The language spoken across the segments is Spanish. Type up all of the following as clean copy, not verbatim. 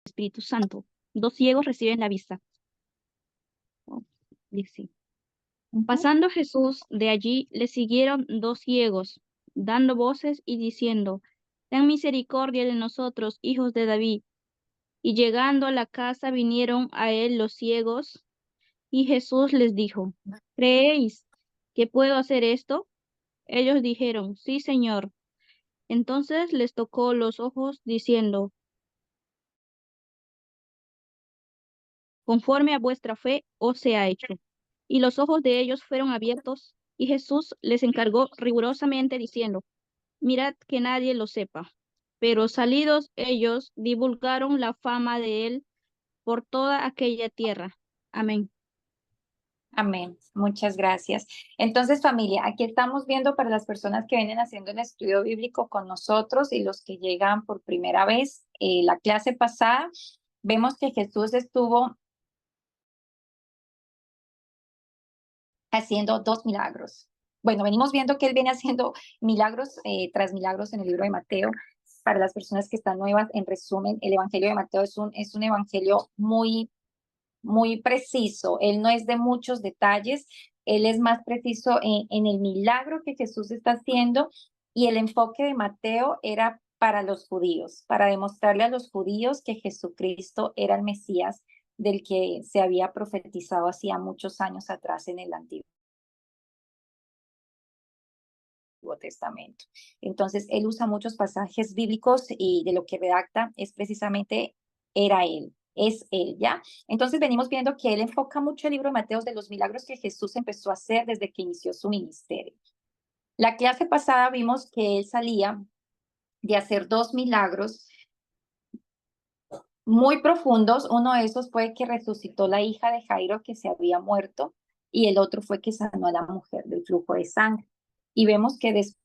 Espíritu Santo. 2 ciegos reciben la vista. Oh, dice. Ujú. Pasando Jesús de allí, le siguieron 2 ciegos, dando voces y diciendo: Ten misericordia de nosotros, hijos de David. Y llegando a la casa vinieron a él los ciegos, y Jesús les dijo: ¿Creéis que puedo hacer esto? Ellos dijeron: Sí, Señor. Entonces les tocó los ojos, diciendo: Conforme a vuestra fe os sea hecho. Y los ojos de ellos fueron abiertos, y Jesús les encargó rigurosamente, diciendo: Mirad que nadie lo sepa. Pero salidos ellos, divulgaron la fama de él por toda aquella tierra. Amén. Amén. Muchas gracias. Entonces, familia, aquí estamos viendo para las personas que vienen haciendo el estudio bíblico con nosotros y los que llegan por primera vez, la clase pasada, vemos que Jesús estuvo haciendo 2 milagros. Bueno, venimos viendo que él viene haciendo milagros tras milagros en el libro de Mateo. Para las personas que están nuevas, en resumen, el Evangelio de Mateo es un evangelio muy preciso. Él no es de muchos detalles, él es más preciso en el milagro que Jesús está haciendo, y el enfoque de Mateo era para los judíos, para demostrarle a los judíos que Jesucristo era el Mesías del que se había profetizado hacía muchos años atrás en el Antiguo Testamento. Entonces, él usa muchos pasajes bíblicos y de lo que redacta es precisamente, era él, es él, ¿ya? Entonces, venimos viendo que él enfoca mucho el libro de Mateo de los milagros que Jesús empezó a hacer desde que inició su ministerio. La clase pasada vimos que él salía de hacer 2 milagros muy profundos. Uno de esos fue que resucitó la hija de Jairo que se había muerto, y el otro fue que sanó a la mujer del flujo de sangre. Y vemos que después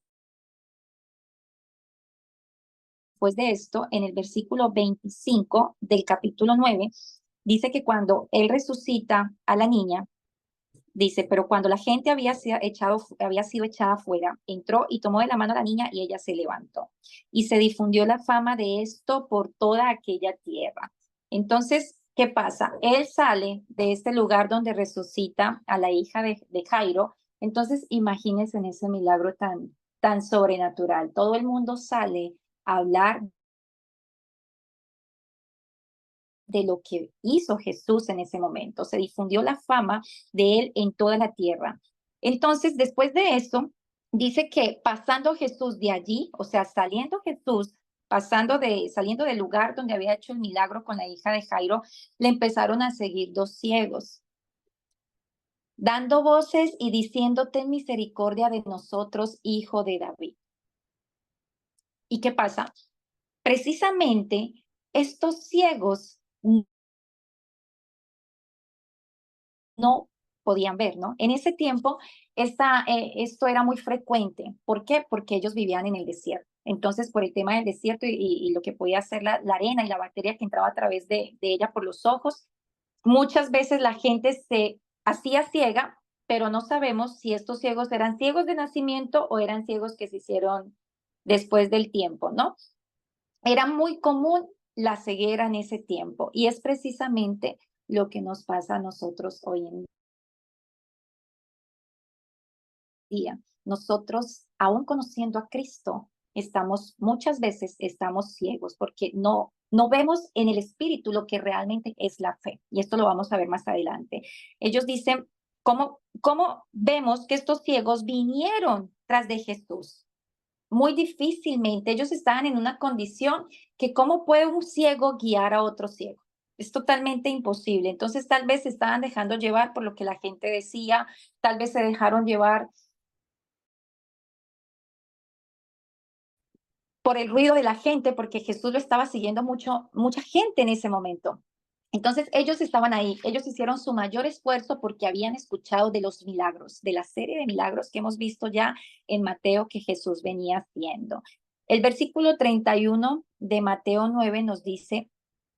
de esto, en el versículo 25 del capítulo 9, dice que cuando él resucita a la niña, dice: pero cuando la gente había sido echada afuera, entró y tomó de la mano a la niña, y ella se levantó. Y se difundió la fama de esto por toda aquella tierra. Entonces, ¿qué pasa? Él sale de este lugar donde resucita a la hija de Jairo. Entonces, imagínense en ese milagro tan sobrenatural. Todo el mundo sale a hablar de lo que hizo Jesús en ese momento. Se difundió la fama de él en toda la tierra. Entonces, después de eso, dice que pasando Jesús de allí, o sea, saliendo Jesús, saliendo del lugar donde había hecho el milagro con la hija de Jairo, le empezaron a seguir 2 ciegos, dando voces y diciendo: ten misericordia de nosotros, hijo de David. ¿Y qué pasa? Precisamente estos ciegos no podían ver, ¿no? En ese tiempo, esto era muy frecuente. ¿Por qué? Porque ellos vivían en el desierto. Entonces, por el tema del desierto y lo que podía hacer la arena y la bacteria que entraba a través de ella por los ojos, muchas veces la gente se hacía ciega, pero no sabemos si estos ciegos eran ciegos de nacimiento o eran ciegos que se hicieron después del tiempo, ¿no? Era muy común la ceguera en ese tiempo, y es precisamente lo que nos pasa a nosotros hoy en día. Nosotros, aún conociendo a Cristo, muchas veces estamos ciegos porque no vemos en el espíritu lo que realmente es la fe. Y esto lo vamos a ver más adelante. Ellos dicen: ¿cómo vemos que estos ciegos vinieron tras de Jesús? Muy difícilmente. Ellos estaban en una condición que cómo puede un ciego guiar a otro ciego. Es totalmente imposible. Entonces, tal vez se estaban dejando llevar por lo que la gente decía, tal vez se dejaron llevar por el ruido de la gente, porque Jesús lo estaba siguiendo mucha gente en ese momento. Entonces ellos estaban ahí, ellos hicieron su mayor esfuerzo porque habían escuchado de los milagros, de la serie de milagros que hemos visto ya en Mateo que Jesús venía haciendo. El versículo 31 de Mateo 9 nos dice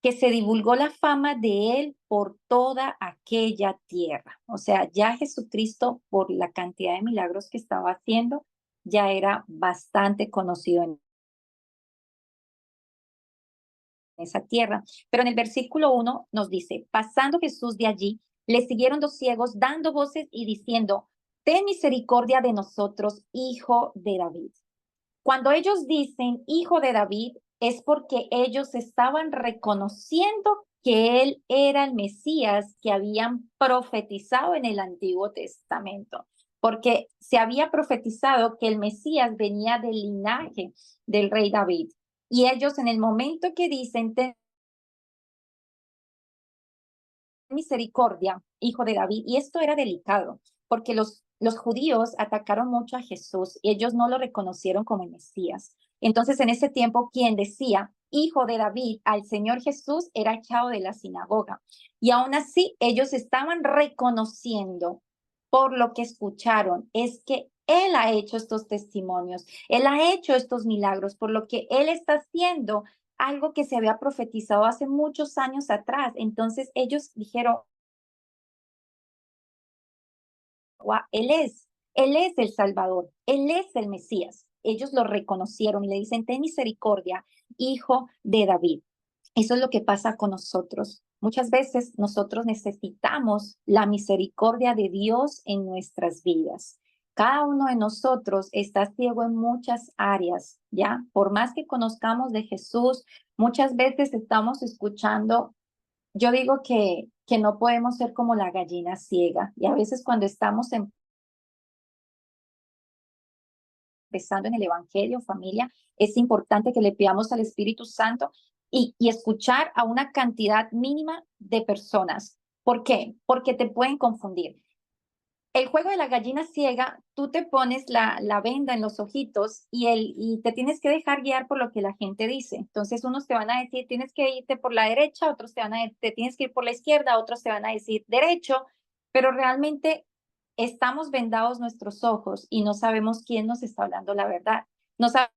que se divulgó la fama de él por toda aquella tierra. O sea, ya Jesucristo, por la cantidad de milagros que estaba haciendo, ya era bastante conocido en esa tierra. Pero en el versículo 1 nos dice, pasando Jesús de allí, le siguieron dos ciegos dando voces y diciendo, ten misericordia de nosotros, hijo de David. Cuando ellos dicen hijo de David, es porque ellos estaban reconociendo que él era el Mesías que habían profetizado en el Antiguo Testamento, porque se había profetizado que el Mesías venía del linaje del rey David. Y ellos en el momento que dicen, ten misericordia, hijo de David, y esto era delicado, porque los judíos atacaron mucho a Jesús y ellos no lo reconocieron como el Mesías. Entonces, en ese tiempo, quien decía hijo de David al Señor Jesús era echado de la sinagoga. Y aún así, ellos estaban reconociendo por lo que escucharon, es que Él ha hecho estos testimonios, Él ha hecho estos milagros, por lo que Él está haciendo algo que se había profetizado hace muchos años atrás. Entonces ellos dijeron, wow, Él es el Salvador, Él es el Mesías. Ellos lo reconocieron y le dicen, ten misericordia, hijo de David. Eso es lo que pasa con nosotros. Muchas veces nosotros necesitamos la misericordia de Dios en nuestras vidas. Cada uno de nosotros está ciego en muchas áreas, ¿ya? Por más que conozcamos de Jesús, muchas veces estamos escuchando, yo digo que no podemos ser como la gallina ciega. Y a veces cuando estamos empezando en el Evangelio, familia, es importante que le pidamos al Espíritu Santo y escuchar a una cantidad mínima de personas. ¿Por qué? Porque te pueden confundir. El juego de la gallina ciega, tú te pones la venda en los ojitos y te tienes que dejar guiar por lo que la gente dice. Entonces, unos te van a decir, tienes que irte por la derecha, otros te tienes que ir por la izquierda, otros te van a decir derecho, pero realmente estamos vendados nuestros ojos y no sabemos quién nos está hablando la verdad. No sabemos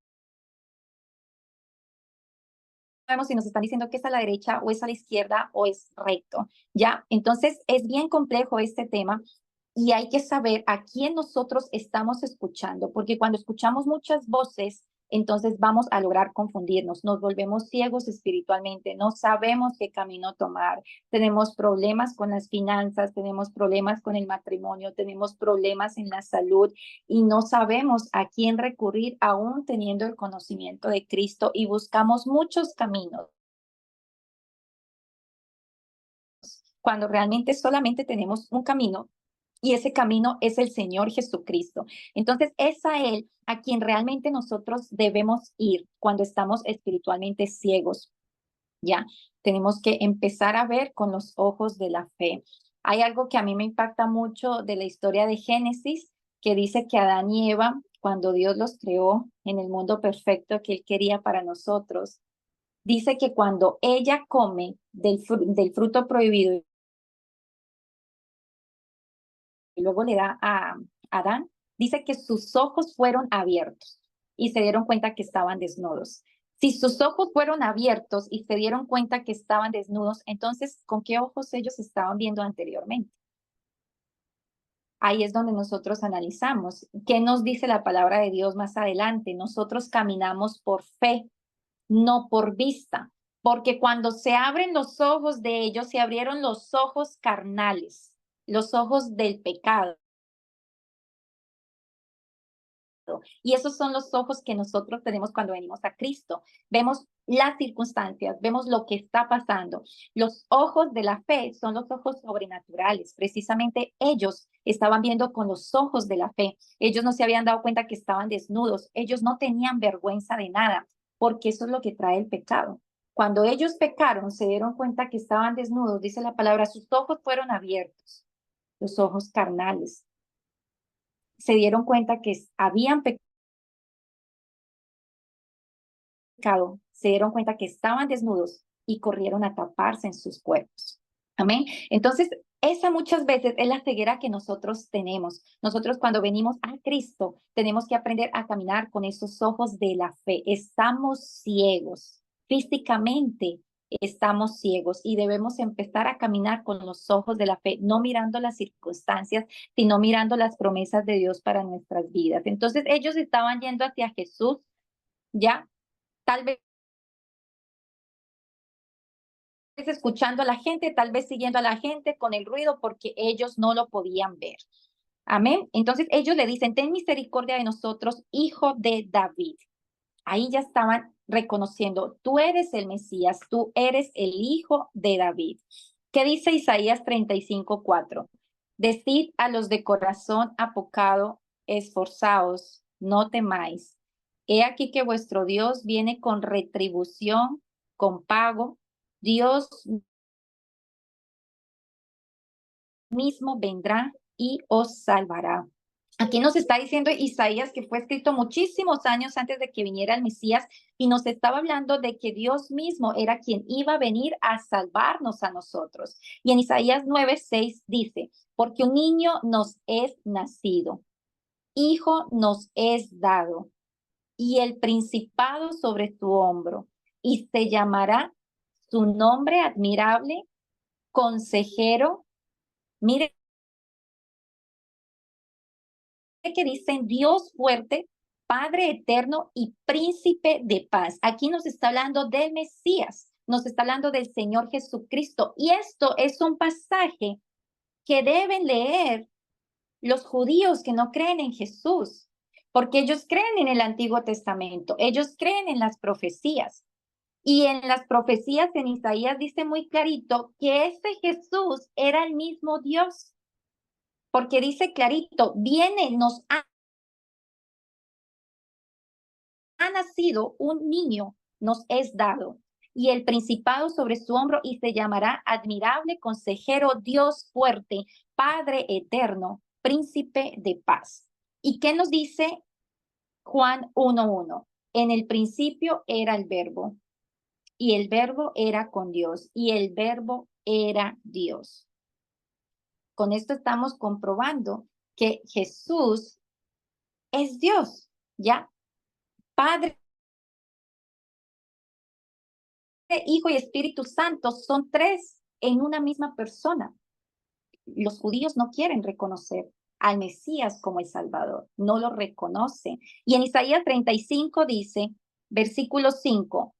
si nos están diciendo que es a la derecha o es a la izquierda o es recto, ¿ya? Entonces, es bien complejo este tema y hay que saber a quién nosotros estamos escuchando, porque cuando escuchamos muchas voces, entonces vamos a lograr confundirnos, nos volvemos ciegos espiritualmente, no sabemos qué camino tomar, tenemos problemas con las finanzas, tenemos problemas con el matrimonio, tenemos problemas en la salud y no sabemos a quién recurrir aún teniendo el conocimiento de Cristo y buscamos muchos caminos cuando realmente solamente tenemos un camino y ese camino es el Señor Jesucristo. Entonces, es a Él a quien realmente nosotros debemos ir cuando estamos espiritualmente ciegos. Ya, tenemos que empezar a ver con los ojos de la fe. Hay algo que a mí me impacta mucho de la historia de Génesis, que dice que Adán y Eva, cuando Dios los creó en el mundo perfecto que Él quería para nosotros, dice que cuando ella come del fruto prohibido y luego le da a Adán, dice que sus ojos fueron abiertos y se dieron cuenta que estaban desnudos. Si sus ojos fueron abiertos y se dieron cuenta que estaban desnudos, entonces, ¿con qué ojos ellos estaban viendo anteriormente? Ahí es donde nosotros analizamos. ¿Qué nos dice la palabra de Dios más adelante? Nosotros caminamos por fe, no por vista, porque cuando se abren los ojos de ellos, se abrieron los ojos carnales, los ojos del pecado. Y esos son los ojos que nosotros tenemos cuando venimos a Cristo. Vemos las circunstancias, vemos lo que está pasando. Los ojos de la fe son los ojos sobrenaturales. Precisamente ellos estaban viendo con los ojos de la fe. Ellos no se habían dado cuenta que estaban desnudos. Ellos no tenían vergüenza de nada, porque eso es lo que trae el pecado. Cuando ellos pecaron, se dieron cuenta que estaban desnudos, dice la palabra, sus ojos fueron abiertos, los ojos carnales. Se dieron cuenta que habían pecado, se dieron cuenta que estaban desnudos y corrieron a taparse en sus cuerpos. Amén. Entonces, esa muchas veces es la ceguera que nosotros tenemos. Nosotros cuando venimos a Cristo tenemos que aprender a caminar con esos ojos de la fe. Estamos ciegos físicamente. Estamos ciegos y debemos empezar a caminar con los ojos de la fe, no mirando las circunstancias, sino mirando las promesas de Dios para nuestras vidas. Entonces ellos estaban yendo hacia Jesús, ya, tal vez escuchando a la gente, tal vez siguiendo a la gente con el ruido porque ellos no lo podían ver. Amén. Entonces ellos le dicen, ten misericordia de nosotros, hijo de David. Ahí ya estaban reconociendo, tú eres el Mesías, tú eres el hijo de David. ¿Qué dice Isaías 35:4? Decid a los de corazón apocado, esforzaos, no temáis. He aquí que vuestro Dios viene con retribución, con pago. Dios mismo vendrá y os salvará. Aquí nos está diciendo Isaías que fue escrito muchísimos años antes de que viniera el Mesías y nos estaba hablando de que Dios mismo era quien iba a venir a salvarnos a nosotros. Y en Isaías 9:6 dice, porque un niño nos es nacido, hijo nos es dado, y el principado sobre su hombro, y se llamará su nombre admirable, consejero. Mire que dicen Dios fuerte, Padre eterno y príncipe de paz. Aquí nos está hablando del Mesías, nos está hablando del Señor Jesucristo. Y esto es un pasaje que deben leer los judíos que no creen en Jesús, porque ellos creen en el Antiguo Testamento, ellos creen en las profecías. Y en las profecías en Isaías dice muy clarito que ese Jesús era el mismo Dios, porque dice clarito, viene, nos ha nacido un niño, nos es dado, y el principado sobre su hombro, y se llamará admirable, consejero, Dios fuerte, Padre eterno, príncipe de paz. ¿Y qué nos dice Juan 1:1? En el principio era el verbo, y el verbo era con Dios, y el verbo era Dios. Con esto estamos comprobando que Jesús es Dios, ¿ya? Padre, Hijo y Espíritu Santo son tres en una misma persona. Los judíos no quieren reconocer al Mesías como el Salvador, no lo reconocen. Y en Isaías 35 dice, versículo 5,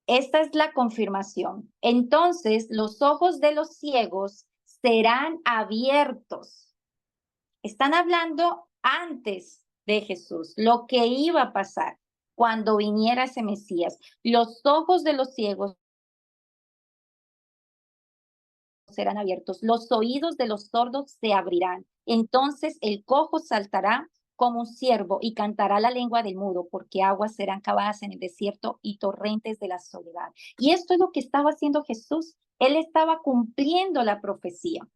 esta es la confirmación. Entonces los ojos de los ciegos serán abiertos. Están hablando antes de Jesús, lo que iba a pasar cuando viniera ese Mesías. Los ojos de los ciegos serán abiertos, los oídos de los sordos se abrirán. Entonces el cojo saltará como un ciervo y cantará la lengua del mudo, porque aguas serán cavadas en el desierto y torrentes de la soledad. Y esto es lo que estaba haciendo Jesús. Él estaba cumpliendo la profecía.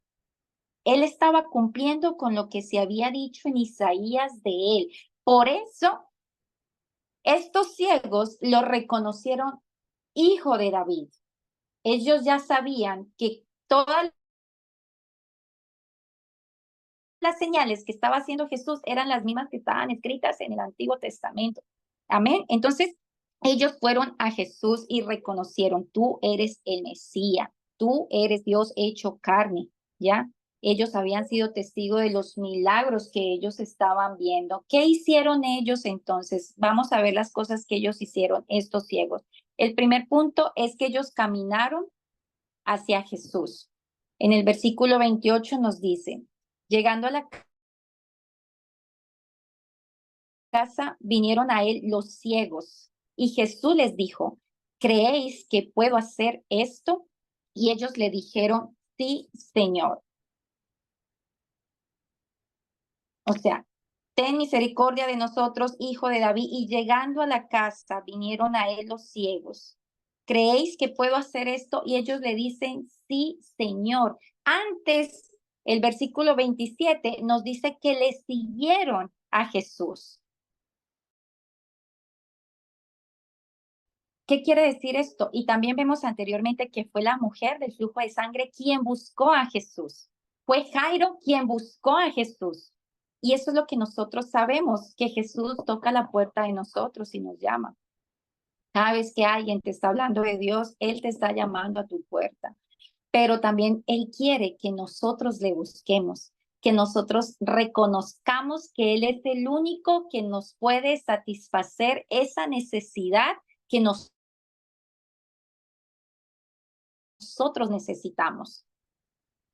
Él estaba cumpliendo con lo que se había dicho en Isaías de él. Por eso, estos ciegos lo reconocieron hijo de David. Ellos ya sabían que todas las señales que estaba haciendo Jesús eran las mismas que estaban escritas en el Antiguo Testamento. Amén. Entonces, ellos fueron a Jesús y reconocieron, tú eres el Mesías, tú eres Dios hecho carne, ¿ya? Ellos habían sido testigos de los milagros que ellos estaban viendo. ¿Qué hicieron ellos entonces? Vamos a ver las cosas que ellos hicieron, estos ciegos. El primer punto es que ellos caminaron hacia Jesús. En el versículo 28 nos dice, llegando a la casa, vinieron a él los ciegos, y Jesús les dijo, ¿creéis que puedo hacer esto? Y ellos le dijeron, sí, Señor. O sea, ten misericordia de nosotros, hijo de David. Y llegando a la casa, vinieron a él los ciegos. ¿Creéis que puedo hacer esto? Y ellos le dicen, sí, Señor. Antes, el versículo 27 nos dice que le siguieron a Jesús. ¿Qué quiere decir esto? Y también vemos anteriormente que fue la mujer del flujo de sangre quien buscó a Jesús. Fue Jairo quien buscó a Jesús. Y eso es lo que nosotros sabemos, que Jesús toca la puerta de nosotros y nos llama. Cada vez que alguien te está hablando de Dios, Él te está llamando a tu puerta. Pero también Él quiere que nosotros le busquemos, que nosotros reconozcamos que Él es el único que nos puede satisfacer esa necesidad que nosotros nosotros necesitamos.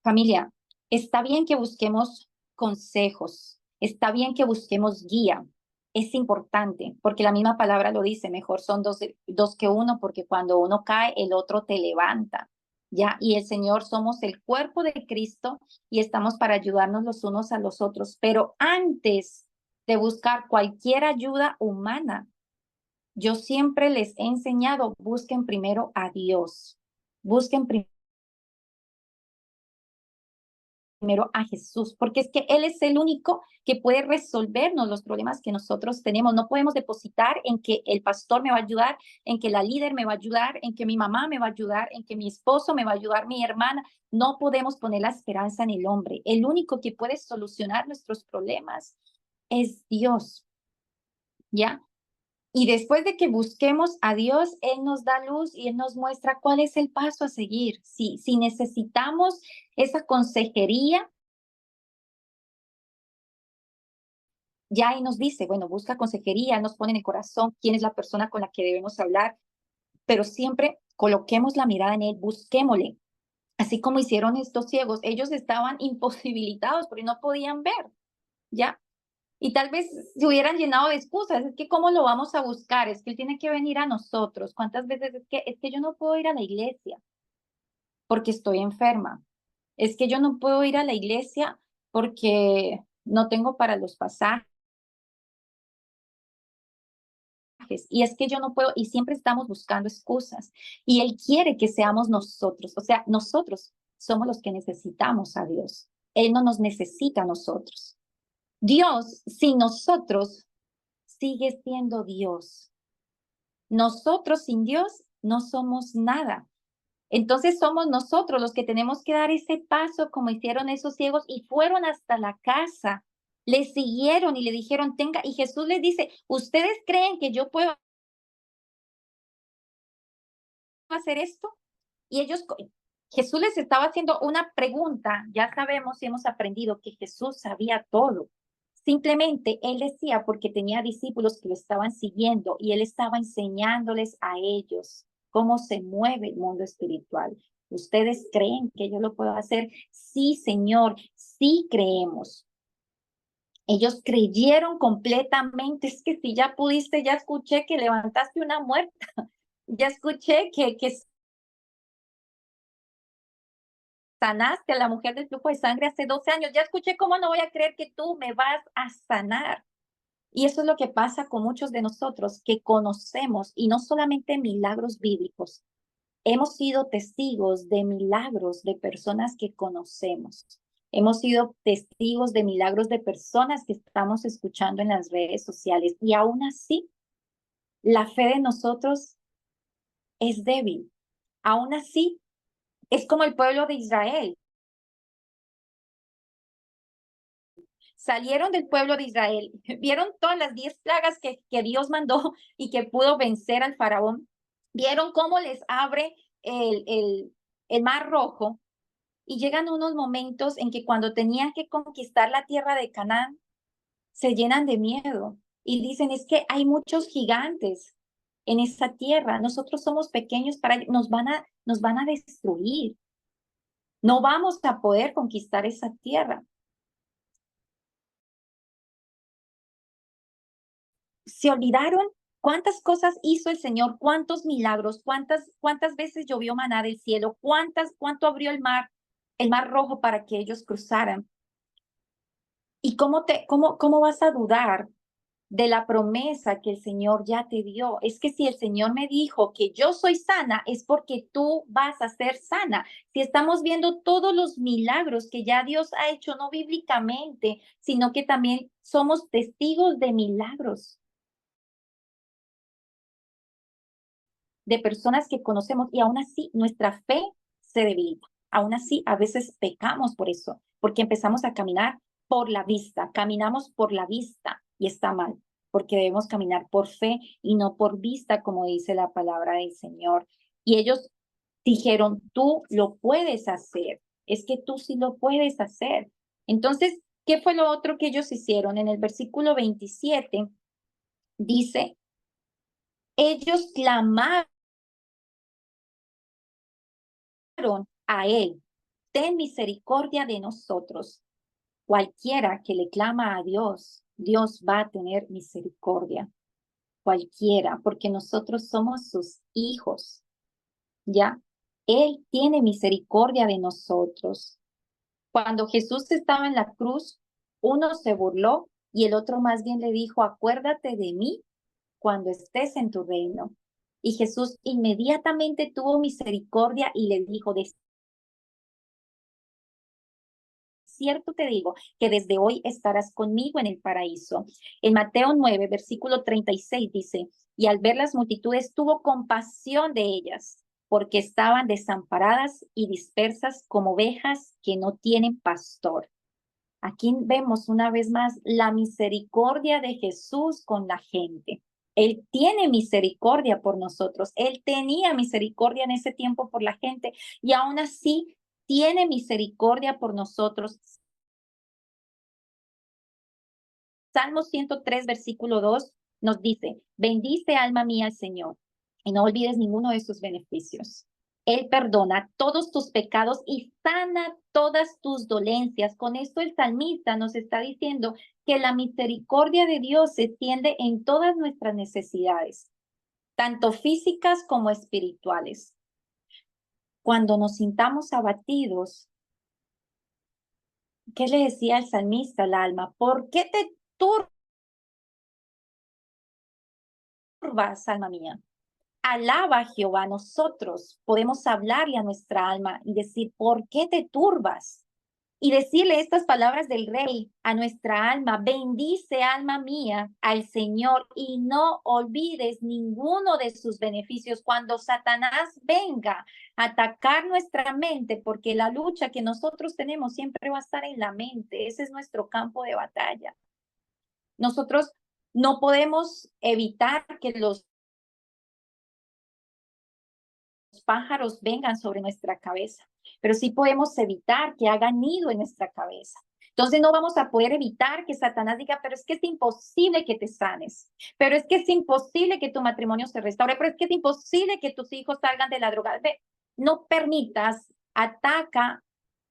Familia, está bien que busquemos consejos, está bien que busquemos guía. Es importante, porque la misma palabra lo dice, mejor son dos que uno, porque cuando uno cae, el otro te levanta, ¿ya? Y el Señor somos el cuerpo de Cristo y estamos para ayudarnos los unos a los otros. Pero antes de buscar cualquier ayuda humana, yo siempre les he enseñado, busquen primero a Dios, busquen primero a Jesús, porque es que Él es el único que puede resolvernos los problemas que nosotros tenemos. No podemos depositar en que el pastor me va a ayudar, en que la líder me va a ayudar, en que mi mamá me va a ayudar, en que mi esposo me va a ayudar, mi hermana. No podemos poner la esperanza en el hombre. El único que puede solucionar nuestros problemas es Dios, ¿ya? Y después de que busquemos a Dios, Él nos da luz y Él nos muestra cuál es el paso a seguir. Si necesitamos esa consejería, ya ahí nos dice, bueno, busca consejería, nos pone en el corazón quién es la persona con la que debemos hablar, pero siempre coloquemos la mirada en Él, busquémosle. Así como hicieron estos ciegos, ellos estaban imposibilitados porque no podían ver, ¿ya? Y tal vez se hubieran llenado de excusas, es que ¿cómo lo vamos a buscar? Es que Él tiene que venir a nosotros. ¿Cuántas veces es que yo no puedo ir a la iglesia porque estoy enferma? Es que yo no puedo ir a la iglesia porque no tengo para los pasajes. Y es que yo no puedo, y siempre estamos buscando excusas. Y Él quiere que seamos nosotros, o sea, nosotros somos los que necesitamos a Dios. Él no nos necesita a nosotros. Dios, sin nosotros, sigue siendo Dios. Nosotros sin Dios no somos nada. Entonces somos nosotros los que tenemos que dar ese paso como hicieron esos ciegos y fueron hasta la casa. Le siguieron y le dijeron, tenga, y Jesús les dice, ¿ustedes creen que yo puedo hacer esto? Y ellos, Jesús les estaba haciendo una pregunta. Ya sabemos y hemos aprendido que Jesús sabía todo. Simplemente él decía porque tenía discípulos que lo estaban siguiendo y él estaba enseñándoles a ellos cómo se mueve el mundo espiritual. ¿Ustedes creen que yo lo puedo hacer? Sí, Señor, sí creemos. Ellos creyeron completamente. Es que si ya pudiste, ya escuché que levantaste una muerta, ya escuché que sanaste a la mujer del flujo de sangre hace 12 años. Ya escuché cómo no voy a creer que tú me vas a sanar. Y eso es lo que pasa con muchos de nosotros que conocemos, y no solamente milagros bíblicos, hemos sido testigos de milagros de personas que conocemos. Hemos sido testigos de milagros de personas que estamos escuchando en las redes sociales. Y aún así, la fe de nosotros es débil. Aún así, es como el pueblo de Israel. Salieron del pueblo de Israel, vieron todas las 10 plagas que Dios mandó y que pudo vencer al faraón, vieron cómo les abre el mar rojo y llegan unos momentos en que cuando tenían que conquistar la tierra de Canaán, se llenan de miedo y dicen, es que hay muchos gigantes en esa tierra, nosotros somos pequeños para ellos, nos van a destruir, no vamos a poder conquistar esa tierra. Se olvidaron cuántas cosas hizo el Señor, cuántos milagros, cuántas veces llovió maná del cielo, cuánto abrió el mar rojo para que ellos cruzaran. ¿Y cómo vas a dudar de la promesa que el Señor ya te dio? Es que si el Señor me dijo que yo soy sana, es porque tú vas a ser sana. Si estamos viendo todos los milagros que ya Dios ha hecho, no bíblicamente, sino que también somos testigos de milagros de personas que conocemos y aún así nuestra fe se debilita. Aún así, a veces pecamos por eso, porque empezamos a caminar por la vista, caminamos por la vista y está mal, porque debemos caminar por fe y no por vista, como dice la palabra del Señor. Y ellos dijeron, tú lo puedes hacer, es que tú sí lo puedes hacer. Entonces, ¿qué fue lo otro que ellos hicieron? En el versículo 27 dice, ellos clamaron a él, ten misericordia de nosotros. Cualquiera que le clama a Dios, Dios va a tener misericordia. Cualquiera, porque nosotros somos sus hijos, ¿ya? Él tiene misericordia de nosotros. Cuando Jesús estaba en la cruz, uno se burló y el otro más bien le dijo, acuérdate de mí cuando estés en tu reino. Y Jesús inmediatamente tuvo misericordia y le dijo, de cierto te digo que desde hoy estarás conmigo en el paraíso. En Mateo 9, versículo 36 dice, y al ver las multitudes tuvo compasión de ellas, porque estaban desamparadas y dispersas como ovejas que no tienen pastor. Aquí vemos una vez más la misericordia de Jesús con la gente. Él tiene misericordia por nosotros. Él tenía misericordia en ese tiempo por la gente y aún así tiene misericordia por nosotros. Salmo 103, versículo 2 nos dice, bendice alma mía al Señor y no olvides ninguno de sus beneficios. Él perdona todos tus pecados y sana todas tus dolencias. Con esto el salmista nos está diciendo que la misericordia de Dios se extiende en todas nuestras necesidades, tanto físicas como espirituales. Cuando nos sintamos abatidos, ¿qué le decía el salmista al alma? ¿Por qué te turbas, alma mía? Alaba a Jehová. Nosotros podemos hablarle a nuestra alma y decir, ¿por qué te turbas? Y decirle estas palabras del rey a nuestra alma, bendice alma mía al Señor y no olvides ninguno de sus beneficios cuando Satanás venga a atacar nuestra mente, porque la lucha que nosotros tenemos siempre va a estar en la mente, ese es nuestro campo de batalla. Nosotros no podemos evitar que los pájaros vengan sobre nuestra cabeza, pero sí podemos evitar que hagan nido en nuestra cabeza. Entonces no vamos a poder evitar que Satanás diga, pero es que es imposible que te sanes, pero es que es imposible que tu matrimonio se restaure, pero es que es imposible que tus hijos salgan de la droga. No permitas, ataca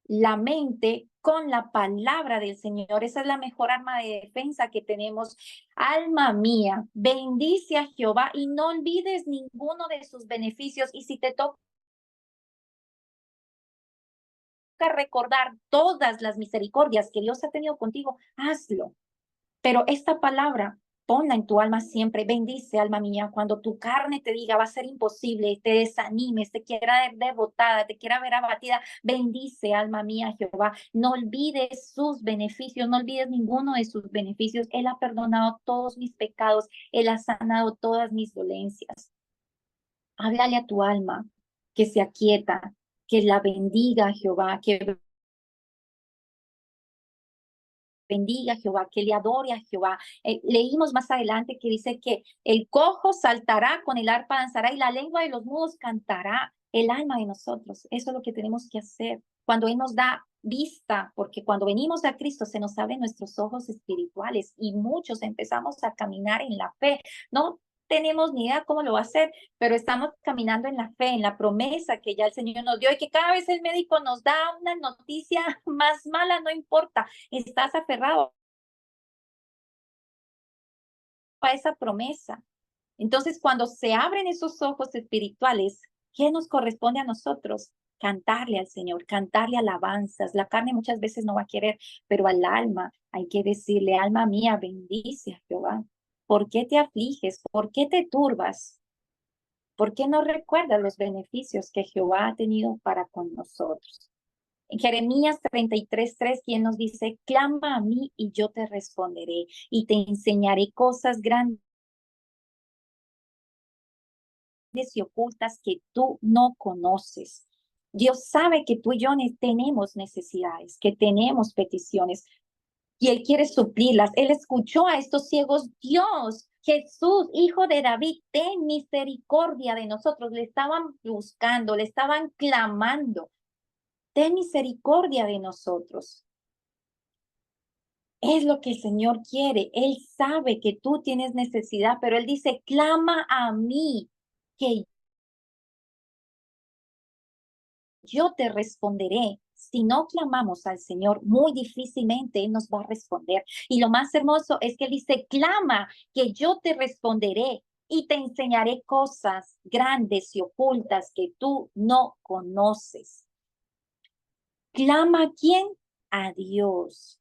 la mente con la palabra del Señor. Esa es la mejor arma de defensa que tenemos. Alma mía, bendice a Jehová y no olvides ninguno de sus beneficios. Y si te toca recordar todas las misericordias que Dios ha tenido contigo, hazlo. Pero esta palabra, ponla en tu alma siempre. Bendice, alma mía, cuando tu carne te diga va a ser imposible, te desanimes, te quiera ver derrotada, te quiera ver abatida. Bendice, alma mía, Jehová. No olvides sus beneficios, no olvides ninguno de sus beneficios. Él ha perdonado todos mis pecados, Él ha sanado todas mis dolencias. Háblale a tu alma que se aquieta, que la bendiga Jehová, que bendiga a Jehová, que le adore a Jehová. Leímos más adelante que dice que el cojo saltará, con el arpa danzará y la lengua de los mudos cantará. El alma de nosotros, eso es lo que tenemos que hacer. Cuando Él nos da vista, porque cuando venimos a Cristo se nos abren nuestros ojos espirituales y muchos empezamos a caminar en la fe. No tenemos ni idea cómo lo va a hacer, pero estamos caminando en la fe, en la promesa que ya el Señor nos dio y que cada vez el médico nos da una noticia más mala, no importa, estás aferrado a esa promesa. Entonces, cuando se abren esos ojos espirituales, ¿qué nos corresponde a nosotros? Cantarle al Señor, cantarle alabanzas. La carne muchas veces no va a querer, pero al alma hay que decirle, alma mía, bendice a Jehová. ¿Por qué te afliges? ¿Por qué te turbas? ¿Por qué no recuerdas los beneficios que Jehová ha tenido para con nosotros? En Jeremías 33:3, quien nos dice, clama a mí y yo te responderé y te enseñaré cosas grandes y ocultas que tú no conoces. Dios sabe que tú y yo tenemos necesidades, que tenemos peticiones y Él quiere suplirlas. Él escuchó a estos ciegos. Dios, Jesús, hijo de David, ten misericordia de nosotros. Le estaban buscando, le estaban clamando. Ten misericordia de nosotros. Es lo que el Señor quiere. Él sabe que tú tienes necesidad, pero Él dice, clama a mí, que yo te responderé. Si no clamamos al Señor, muy difícilmente Él nos va a responder. Y lo más hermoso es que Él dice, clama, que yo te responderé y te enseñaré cosas grandes y ocultas que tú no conoces. ¿Clama a quién? A Dios.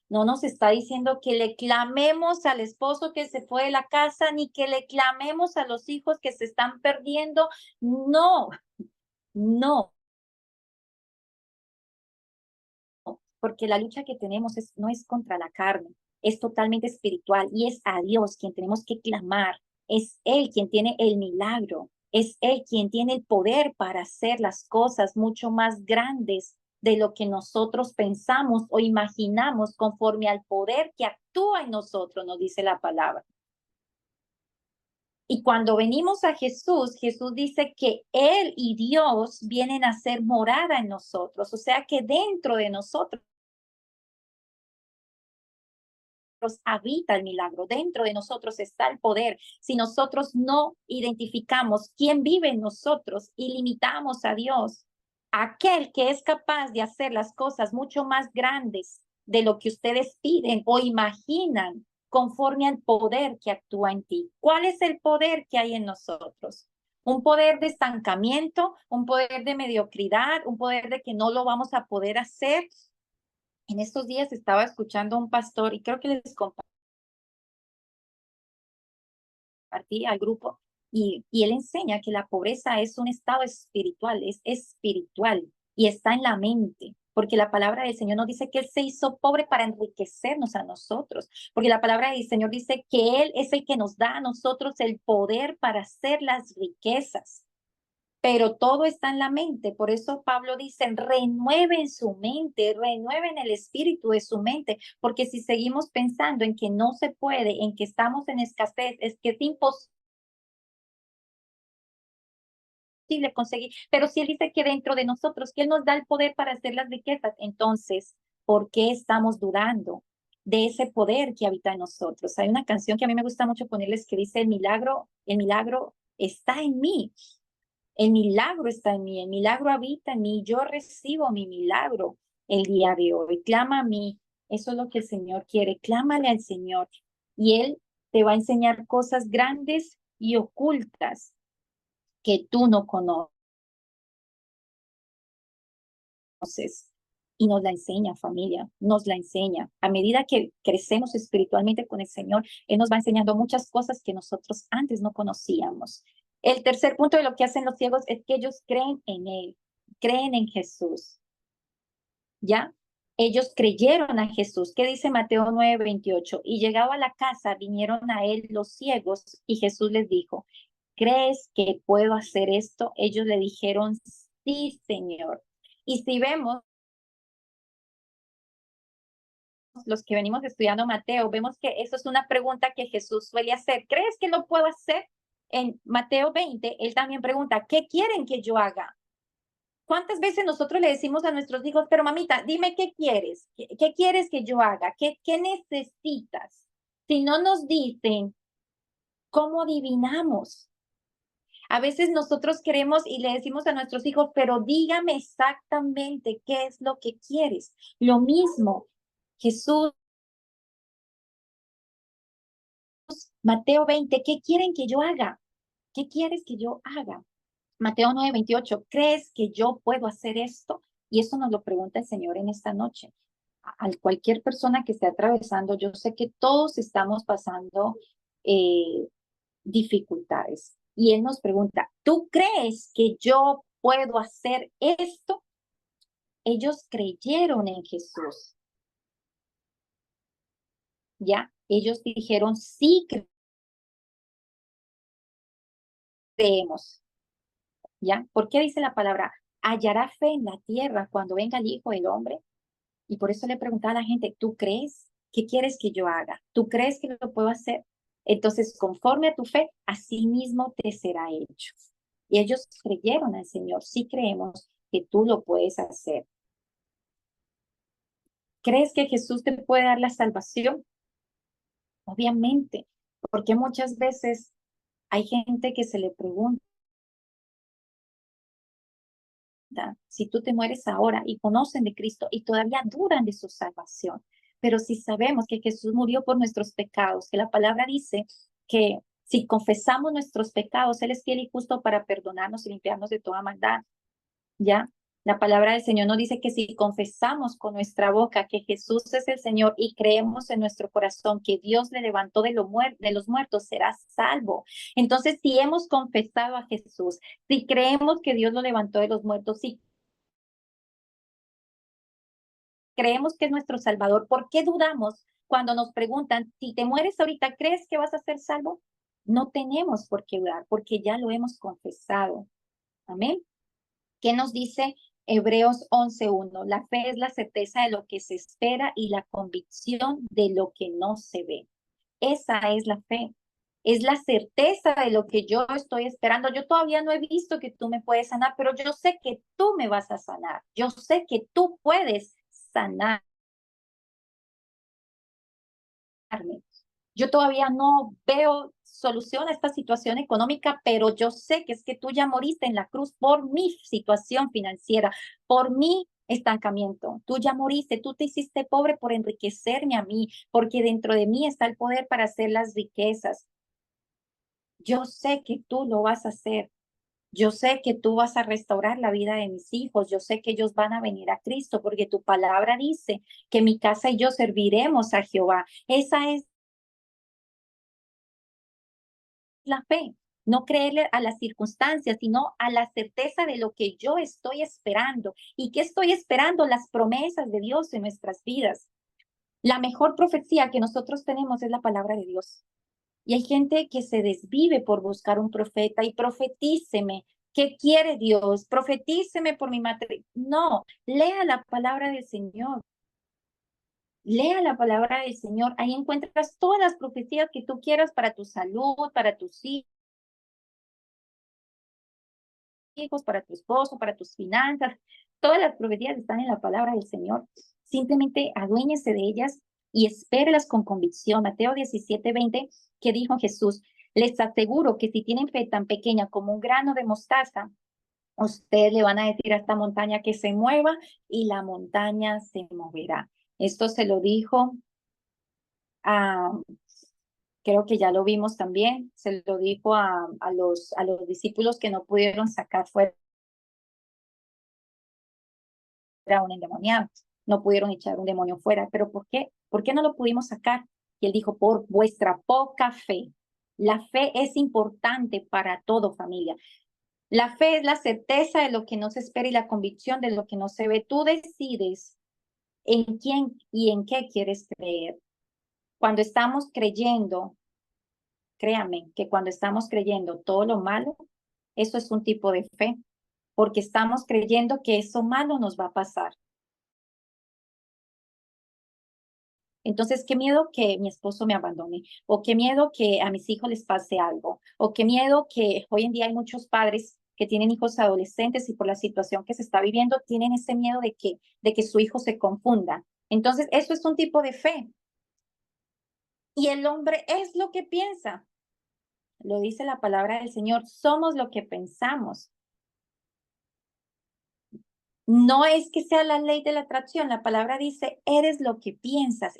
No nos está diciendo que le clamemos al esposo que se fue de la casa, ni que le clamemos a los hijos que se están perdiendo. No, no, porque la lucha que tenemos no es contra la carne, es totalmente espiritual y es a Dios quien tenemos que clamar. Es Él quien tiene el milagro, es Él quien tiene el poder para hacer las cosas mucho más grandes de lo que nosotros pensamos o imaginamos conforme al poder que actúa en nosotros, nos dice la palabra. Y cuando venimos a Jesús, Jesús dice que Él y Dios vienen a ser morada en nosotros, o sea que dentro de nosotros habita el milagro, dentro de nosotros está el poder. Si nosotros no identificamos quién vive en nosotros y limitamos a Dios, aquel que es capaz de hacer las cosas mucho más grandes de lo que ustedes piden o imaginan conforme al poder que actúa en ti. ¿Cuál es el poder que hay en nosotros? Un poder de estancamiento, un poder de mediocridad, un poder de que no lo vamos a poder hacer. En estos días estaba escuchando a un pastor y creo que les compartí al grupo y él enseña que la pobreza es un estado espiritual, es espiritual y está en la mente, porque la palabra del Señor nos dice que Él se hizo pobre para enriquecernos a nosotros, porque la palabra del Señor dice que Él es el que nos da a nosotros el poder para hacer las riquezas. Pero todo está en la mente. Por eso Pablo dice, renueven su mente, renueven el espíritu de su mente, porque si seguimos pensando en que no se puede, en que estamos en escasez, es que es imposible conseguir. Pero si Él dice que dentro de nosotros, que Él nos da el poder para hacer las riquezas, entonces, ¿por qué estamos dudando de ese poder que habita en nosotros? Hay una canción que a mí me gusta mucho ponerles que dice, el milagro está en mí. El milagro está en mí, el milagro habita en mí, yo recibo mi milagro el día de hoy. Clama a mí, eso es lo que el Señor quiere, clámale al Señor y Él te va a enseñar cosas grandes y ocultas que tú no conoces y nos la enseña, familia, nos la enseña. A medida que crecemos espiritualmente con el Señor, Él nos va enseñando muchas cosas que nosotros antes no conocíamos. El tercer punto de lo que hacen los ciegos es que ellos creen en Él, creen en Jesús, ¿ya? Ellos creyeron a Jesús. ¿Qué dice Mateo 9:28? Y llegado a la casa, vinieron a Él los ciegos y Jesús les dijo, ¿crees que puedo hacer esto? Ellos le dijeron, sí, Señor. Y si vemos, los que venimos estudiando Mateo, vemos que eso es una pregunta que Jesús suele hacer. ¿Crees que lo puedo hacer? En Mateo 20, él también pregunta, ¿qué quieren que yo haga? ¿Cuántas veces nosotros le decimos a nuestros hijos, pero mamita, dime qué quieres? ¿Qué quieres que yo haga? ¿Qué necesitas? Si no nos dicen, ¿cómo adivinamos? A veces nosotros queremos y le decimos a nuestros hijos, pero dígame exactamente qué es lo que quieres. Lo mismo, Jesús Mateo 20, ¿qué quieren que yo haga? ¿Qué quieres que yo haga? Mateo 9:28, ¿crees que yo puedo hacer esto? Y eso nos lo pregunta el Señor en esta noche. A cualquier persona que esté atravesando, yo sé que todos estamos pasando dificultades. Y Él nos pregunta, ¿tú crees que yo puedo hacer esto? Ellos creyeron en Jesús, ¿ya? Ellos dijeron, sí creemos. ¿Ya? ¿Por qué dice la palabra? Hallará fe en la tierra cuando venga el Hijo del Hombre. Y por eso le preguntaba a la gente, ¿tú crees? ¿Qué quieres que yo haga? ¿Tú crees que lo puedo hacer? Entonces, conforme a tu fe, así mismo te será hecho. Y ellos creyeron al Señor. Sí creemos que tú lo puedes hacer. ¿Crees que Jesús te puede dar la salvación? Obviamente, porque muchas veces hay gente que se le pregunta, si tú te mueres ahora y conocen de Cristo y todavía dudan de su salvación. Pero si sabemos que Jesús murió por nuestros pecados, que la palabra dice que si confesamos nuestros pecados, Él es fiel y justo para perdonarnos y limpiarnos de toda maldad. ¿Ya? La palabra del Señor nos dice que si confesamos con nuestra boca que Jesús es el Señor y creemos en nuestro corazón que Dios le levantó de los muertos, serás salvo. Entonces, si hemos confesado a Jesús, si creemos que Dios lo levantó de los muertos, si creemos que es nuestro Salvador, ¿por qué dudamos cuando nos preguntan, si te mueres ahorita, ¿crees que vas a ser salvo? No tenemos por qué dudar, porque ya lo hemos confesado. Amén. ¿Qué nos dice Hebreos 11:1? La fe es la certeza de lo que se espera y la convicción de lo que no se ve. Esa es la fe. Es la certeza de lo que yo estoy esperando. Yo todavía no he visto que tú me puedes sanar, pero yo sé que tú me vas a sanar. Yo sé que tú puedes sanarme. Yo todavía no veo solución a esta situación económica, pero yo sé que es que tú ya moriste en la cruz por mi situación financiera, por mi estancamiento. Tú ya moriste, tú te hiciste pobre por enriquecerme a mí, porque dentro de mí está el poder para hacer las riquezas. Yo sé que tú lo vas a hacer. Yo sé que tú vas a restaurar la vida de mis hijos. Yo sé que ellos van a venir a Cristo, porque tu palabra dice que mi casa y yo serviremos a Jehová. Esa es la fe, no creerle a las circunstancias, sino a la certeza de lo que yo estoy esperando. ¿Y qué estoy esperando? Las promesas de Dios en nuestras vidas. La mejor profecía que nosotros tenemos es la palabra de Dios. Y hay gente que se desvive por buscar un profeta y profetíceme. ¿Qué quiere Dios? Profetíceme por mi matrimonio. No, lea la palabra del Señor. Lea la palabra del Señor. Ahí encuentras todas las profecías que tú quieras para tu salud, para tus hijos, para tu esposo, para tus finanzas. Todas las profecías están en la palabra del Señor. Simplemente aduéñese de ellas y espérelas con convicción. Mateo 17:20, que dijo Jesús, les aseguro que si tienen fe tan pequeña como un grano de mostaza, ustedes le van a decir a esta montaña que se mueva y la montaña se moverá. Esto se lo dijo a, creo que ya lo vimos también, se lo dijo a los discípulos que no pudieron sacar fuera era un endemoniado. No pudieron echar un demonio fuera. ¿Pero por qué? ¿Por qué no lo pudimos sacar? Y él dijo, por vuestra poca fe. La fe es importante para todo, familia. La fe es la certeza de lo que no se espera y la convicción de lo que no se ve. Tú decides en quién y en qué quieres creer. Cuando estamos creyendo, créame que cuando estamos creyendo todo lo malo, eso es un tipo de fe, porque estamos creyendo que eso malo nos va a pasar. Entonces, qué miedo que mi esposo me abandone, o qué miedo que a mis hijos les pase algo, o qué miedo que hoy en día hay muchos padres que tienen hijos adolescentes y por la situación que se está viviendo tienen ese miedo de que su hijo se confunda. Entonces, eso es un tipo de fe. Y el hombre es lo que piensa. Lo dice la palabra del Señor, somos lo que pensamos. No es que sea la ley de la atracción, la palabra dice, eres lo que piensas.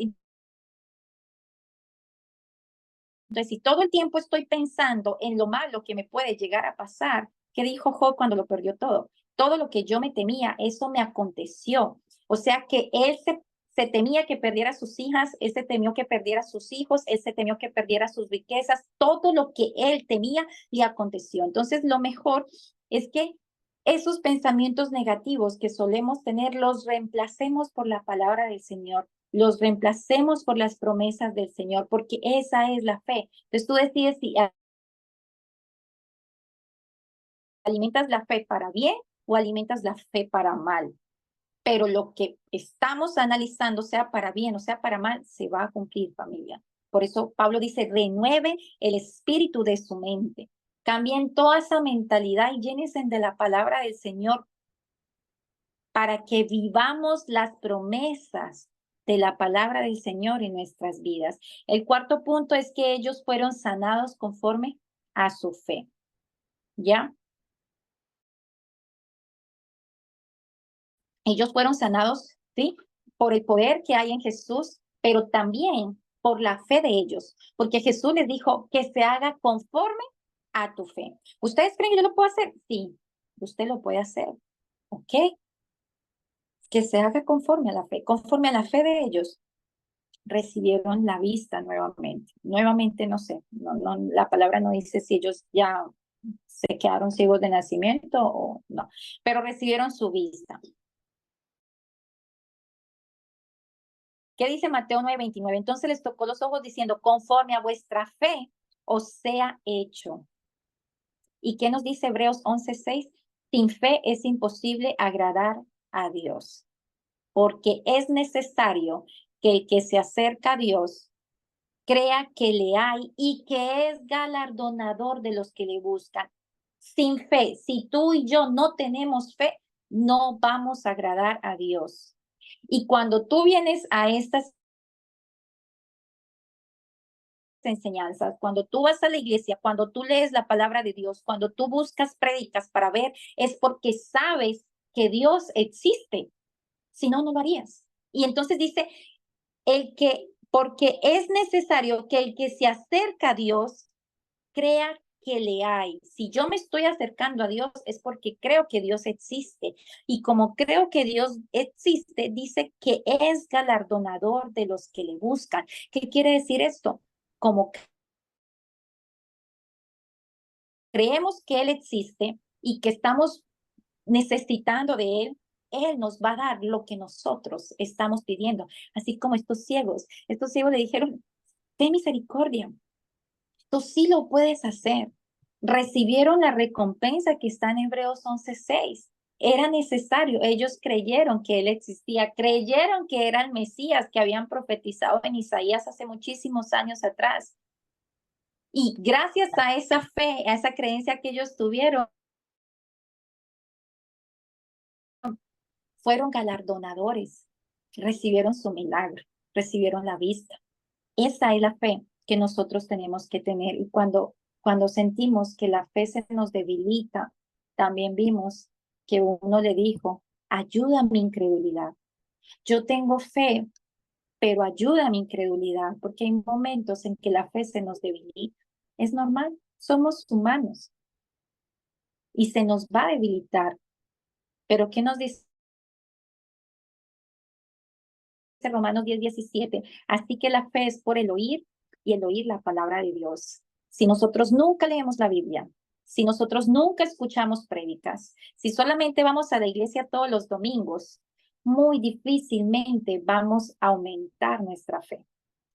Entonces, si todo el tiempo estoy pensando en lo malo que me puede llegar a pasar, ¿qué dijo Job cuando lo perdió todo? Todo lo que yo me temía, eso me aconteció. O sea que él se temía que perdiera sus hijas, él se temió que perdiera sus hijos, él se temió que perdiera sus riquezas, todo lo que él temía le aconteció. Entonces, lo mejor es que esos pensamientos negativos que solemos tener los reemplacemos por la palabra del Señor, los reemplacemos por las promesas del Señor, porque esa es la fe. Entonces tú decides si alimentas la fe para bien o alimentas la fe para mal. Pero lo que estamos analizando, sea para bien o sea para mal, se va a cumplir, familia. Por eso Pablo dice, renueve el espíritu de su mente. Cambien toda esa mentalidad y llénense de la palabra del Señor para que vivamos las promesas de la palabra del Señor en nuestras vidas. El cuarto punto es que ellos fueron sanados conforme a su fe. ¿Ya? Ellos fueron sanados, ¿sí? Por el poder que hay en Jesús, pero también por la fe de ellos, porque Jesús les dijo que se haga conforme a tu fe. ¿Ustedes creen que yo lo puedo hacer? Sí, usted lo puede hacer, ¿ok? Que se haga conforme a la fe de ellos, recibieron la vista nuevamente. Nuevamente, no sé, la palabra no dice si ellos ya se quedaron ciegos de nacimiento o no, pero recibieron su vista. ¿Qué dice Mateo 9:29? Entonces les tocó los ojos diciendo, conforme a vuestra fe os sea hecho. ¿Y qué nos dice Hebreos 11:6? Sin fe es imposible agradar a Dios, porque es necesario que el que se acerca a Dios crea que le hay y que es galardonador de los que le buscan. Sin fe, si tú y yo no tenemos fe, no vamos a agradar a Dios. Y cuando tú vienes a estas enseñanzas, cuando tú vas a la iglesia, cuando tú lees la palabra de Dios, cuando tú buscas prédicas para ver, es porque sabes que Dios existe. Si no, no lo harías. Y entonces dice, porque es necesario que el que se acerca a Dios crea que le hay. Si yo me estoy acercando a Dios es porque creo que Dios existe. Y como creo que Dios existe, dice que es galardonador de los que le buscan. ¿Qué quiere decir esto? Como creemos que Él existe y que estamos necesitando de Él nos va a dar lo que nosotros estamos pidiendo. Así como estos ciegos le dijeron, ten misericordia, tú sí lo puedes hacer. Recibieron la recompensa que está en Hebreos 11:6. Era necesario, ellos creyeron que Él existía, creyeron que era el Mesías que habían profetizado en Isaías hace muchísimos años atrás. Y gracias a esa fe, a esa creencia que ellos tuvieron, fueron galardonadores, recibieron su milagro, recibieron la vista. Esa es la fe que nosotros tenemos que tener. Y cuando sentimos que la fe se nos debilita, también vimos que uno le dijo, ayuda a mi incredulidad. Yo tengo fe, pero ayuda a mi incredulidad, porque hay momentos en que la fe se nos debilita. Es normal, somos humanos y se nos va a debilitar. Pero ¿qué nos dice Romanos 10:17? Así que la fe es por el oír y el oír la palabra de Dios. Si nosotros nunca leemos la Biblia, si nosotros nunca escuchamos prédicas, si solamente vamos a la iglesia todos los domingos, muy difícilmente vamos a aumentar nuestra fe.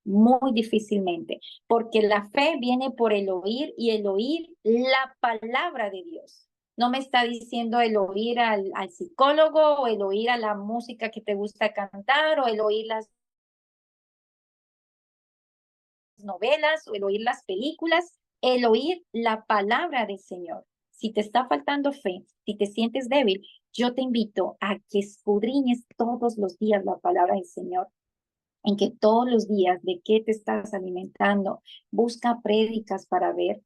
Muy difícilmente, porque la fe viene por el oír y el oír la palabra de Dios. No me está diciendo el oír al psicólogo o el oír a la música que te gusta cantar o el oír las novelas o el oír las películas, el oír la palabra del Señor. Si te está faltando fe, si te sientes débil, yo te invito a que escudriñes todos los días la palabra del Señor, en que todos los días de qué te estás alimentando, busca prédicas para ver,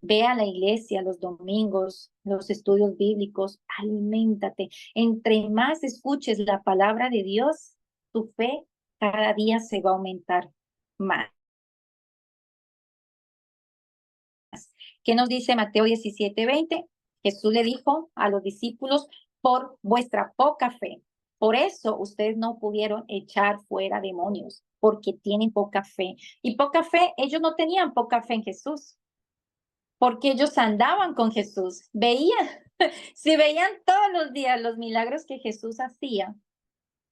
ve a la iglesia los domingos, los estudios bíblicos, aliméntate. Entre más escuches la palabra de Dios, tu fe cada día se va a aumentar más. ¿Qué nos dice Mateo 17:20? Jesús le dijo a los discípulos, por vuestra poca fe. Por eso ustedes no pudieron echar fuera demonios, porque tienen poca fe. Y poca fe, ellos no tenían poca fe en Jesús, porque ellos andaban con Jesús, veían, si veían todos los días los milagros que Jesús hacía,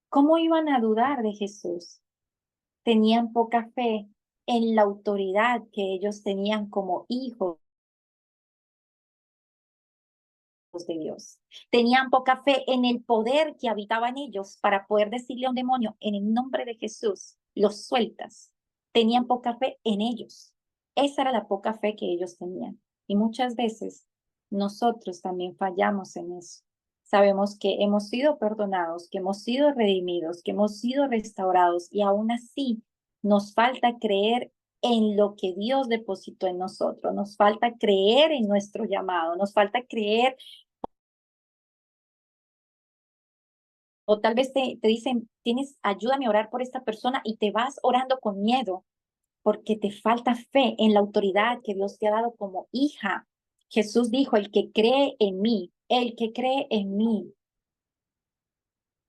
¿cómo iban a dudar de Jesús? Tenían poca fe en la autoridad que ellos tenían como hijos de Dios. Tenían poca fe en el poder que habitaba en ellos para poder decirle a un demonio, en el nombre de Jesús, los sueltas. Tenían poca fe en ellos. Esa era la poca fe que ellos tenían. Y muchas veces nosotros también fallamos en eso. Sabemos que hemos sido perdonados, que hemos sido redimidos, que hemos sido restaurados y aún así nos falta creer en lo que Dios depositó en nosotros, nos falta creer en nuestro llamado, nos falta creer O tal vez te dicen, ayúdame a orar por esta persona y te vas orando con miedo porque te falta fe en la autoridad que Dios te ha dado como hija. Jesús dijo, el que cree en mí,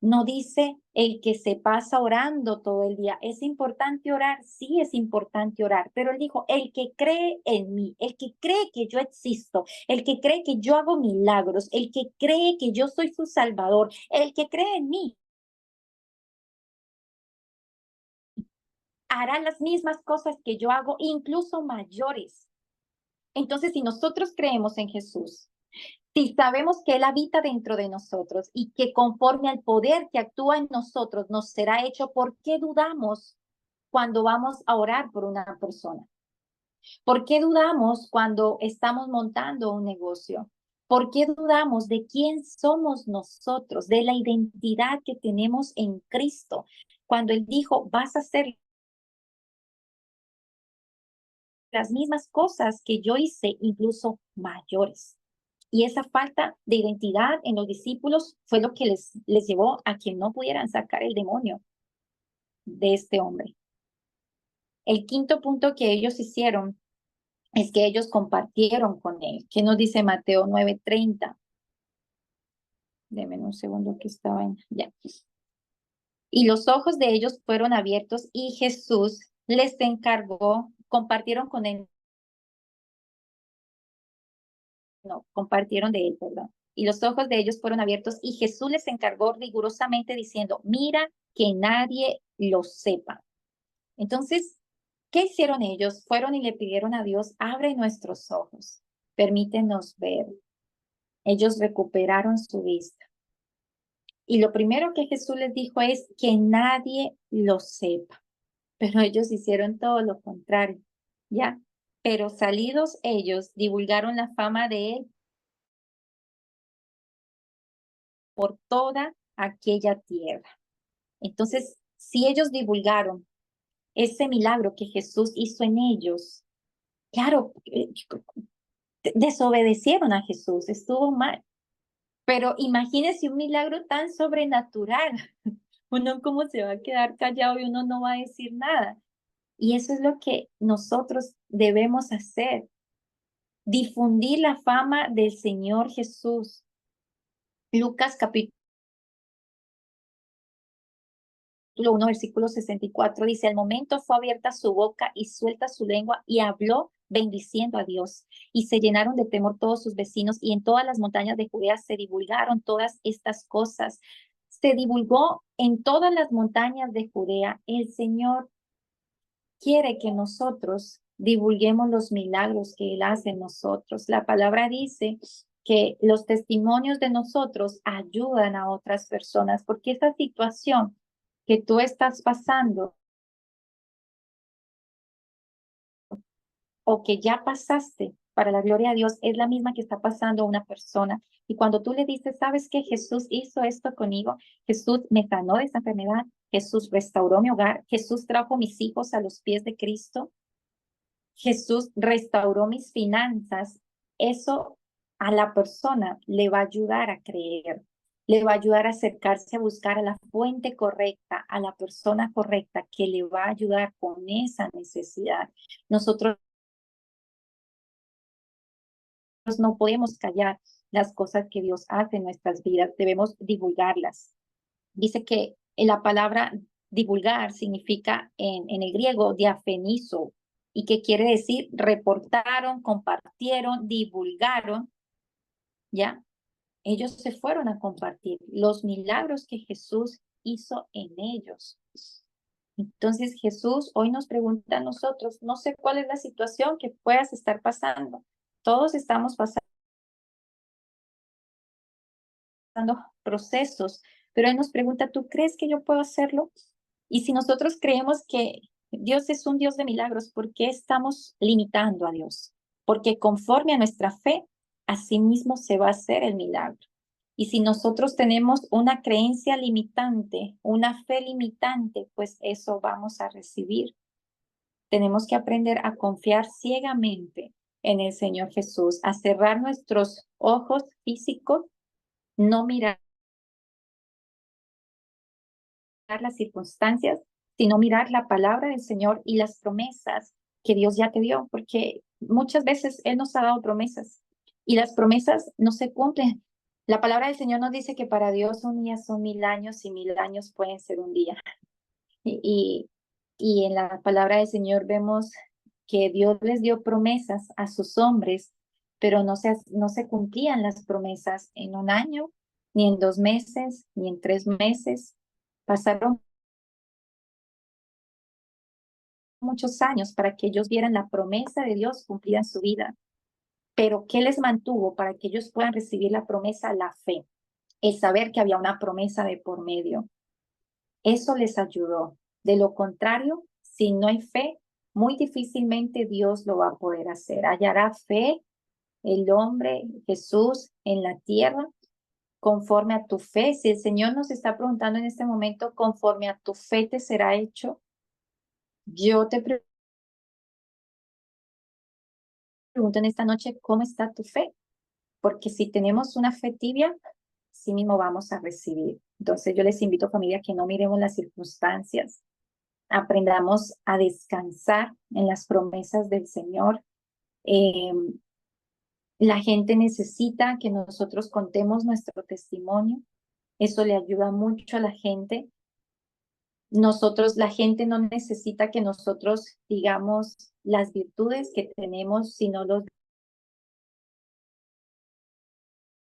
no dice el que se pasa orando todo el día. ¿Es importante orar? Sí, es importante orar, pero él dijo, el que cree en mí, el que cree que yo existo, el que cree que yo hago milagros, el que cree que yo soy su salvador, el que cree en mí, hará las mismas cosas que yo hago, incluso mayores. Entonces, si nosotros creemos en Jesús, si sabemos que Él habita dentro de nosotros y que conforme al poder que actúa en nosotros nos será hecho, ¿por qué dudamos cuando vamos a orar por una persona? ¿Por qué dudamos cuando estamos montando un negocio? ¿Por qué dudamos de quién somos nosotros, de la identidad que tenemos en Cristo? Cuando Él dijo, vas a hacer las mismas cosas que yo hice, incluso mayores. Y esa falta de identidad en los discípulos fue lo que les llevó a que no pudieran sacar el demonio de este hombre. El quinto punto que ellos hicieron es que ellos compartieron con él. ¿Qué nos dice Mateo 9:30? Deme un segundo que estaba en... Ya. Y los ojos de ellos fueron abiertos y Jesús les encargó, compartieron con él, no, compartieron de él, perdón. Y los ojos de ellos fueron abiertos y Jesús les encargó rigurosamente diciendo, mira que nadie lo sepa. Entonces, ¿qué hicieron ellos? Fueron y le pidieron a Dios, abre nuestros ojos, permítenos ver. Ellos recuperaron su vista. Y lo primero que Jesús les dijo es que nadie lo sepa. Pero ellos hicieron todo lo contrario, ¿ya? Pero salidos ellos, divulgaron la fama de él por toda aquella tierra. Entonces, si ellos divulgaron ese milagro que Jesús hizo en ellos, claro, desobedecieron a Jesús, estuvo mal. Pero imagínese un milagro tan sobrenatural. Uno cómo se va a quedar callado y uno no va a decir nada. Y eso es lo que nosotros debemos hacer, difundir la fama del Señor Jesús. Lucas capítulo 1, versículo 64 dice, al momento fue abierta su boca y suelta su lengua y habló bendiciendo a Dios. Y se llenaron de temor todos sus vecinos y en todas las montañas de Judea se divulgaron todas estas cosas. Se divulgó en todas las montañas de Judea. El Señor quiere que nosotros divulguemos los milagros que Él hace en nosotros. La palabra dice que los testimonios de nosotros ayudan a otras personas, porque esa situación que tú estás pasando o que ya pasaste para la gloria de Dios es la misma que está pasando a una persona. Y cuando tú le dices, ¿sabes qué? Jesús hizo esto conmigo, Jesús me sanó de esta enfermedad, Jesús restauró mi hogar, Jesús trajo mis hijos a los pies de Cristo, Jesús restauró mis finanzas, eso a la persona le va a ayudar a creer, le va a ayudar a acercarse a buscar a la fuente correcta, a la persona correcta que le va a ayudar con esa necesidad. Nosotros no podemos callar las cosas que Dios hace en nuestras vidas, debemos divulgarlas. Dice que la palabra divulgar significa en el griego diafenizo, y que quiere decir reportaron, compartieron, divulgaron, ¿ya? Ellos se fueron a compartir los milagros que Jesús hizo en ellos. Entonces Jesús hoy nos pregunta a nosotros, no sé cuál es la situación que puedas estar pasando. Todos estamos pasando procesos, pero Él nos pregunta, ¿tú crees que yo puedo hacerlo? Y si nosotros creemos que Dios es un Dios de milagros, ¿por qué estamos limitando a Dios? Porque conforme a nuestra fe, así mismo se va a hacer el milagro. Y si nosotros tenemos una creencia limitante, una fe limitante, pues eso vamos a recibir. Tenemos que aprender a confiar ciegamente en el Señor Jesús, a cerrar nuestros ojos físicos, no mirar las circunstancias, sino mirar la palabra del Señor y las promesas que Dios ya te dio, porque muchas veces Él nos ha dado promesas y las promesas no se cumplen. La palabra del Señor nos dice que para Dios un día son 1000 años y 1000 años pueden ser un día. Y, y en la palabra del Señor vemos que Dios les dio promesas a sus hombres, pero no se cumplían las promesas en un año, ni en 2 meses, ni en 3 meses. Pasaron muchos años para que ellos vieran la promesa de Dios cumplida en su vida. Pero ¿qué les mantuvo para que ellos puedan recibir la promesa? La fe, el saber que había una promesa de por medio. Eso les ayudó. De lo contrario, si no hay fe, muy difícilmente Dios lo va a poder hacer. Hallará fe el hombre, Jesús, en la tierra, conforme a tu fe. Si el Señor nos está preguntando en este momento, conforme a tu fe te será hecho, yo te pregunto en esta noche, ¿cómo está tu fe? Porque si tenemos una fe tibia, sí mismo vamos a recibir. Entonces yo les invito, familia, que no miremos las circunstancias, aprendamos a descansar en las promesas del Señor. Eh, la gente necesita que nosotros contemos nuestro testimonio. Eso le ayuda mucho a la gente. La gente no necesita que nosotros digamos las virtudes que tenemos, sino los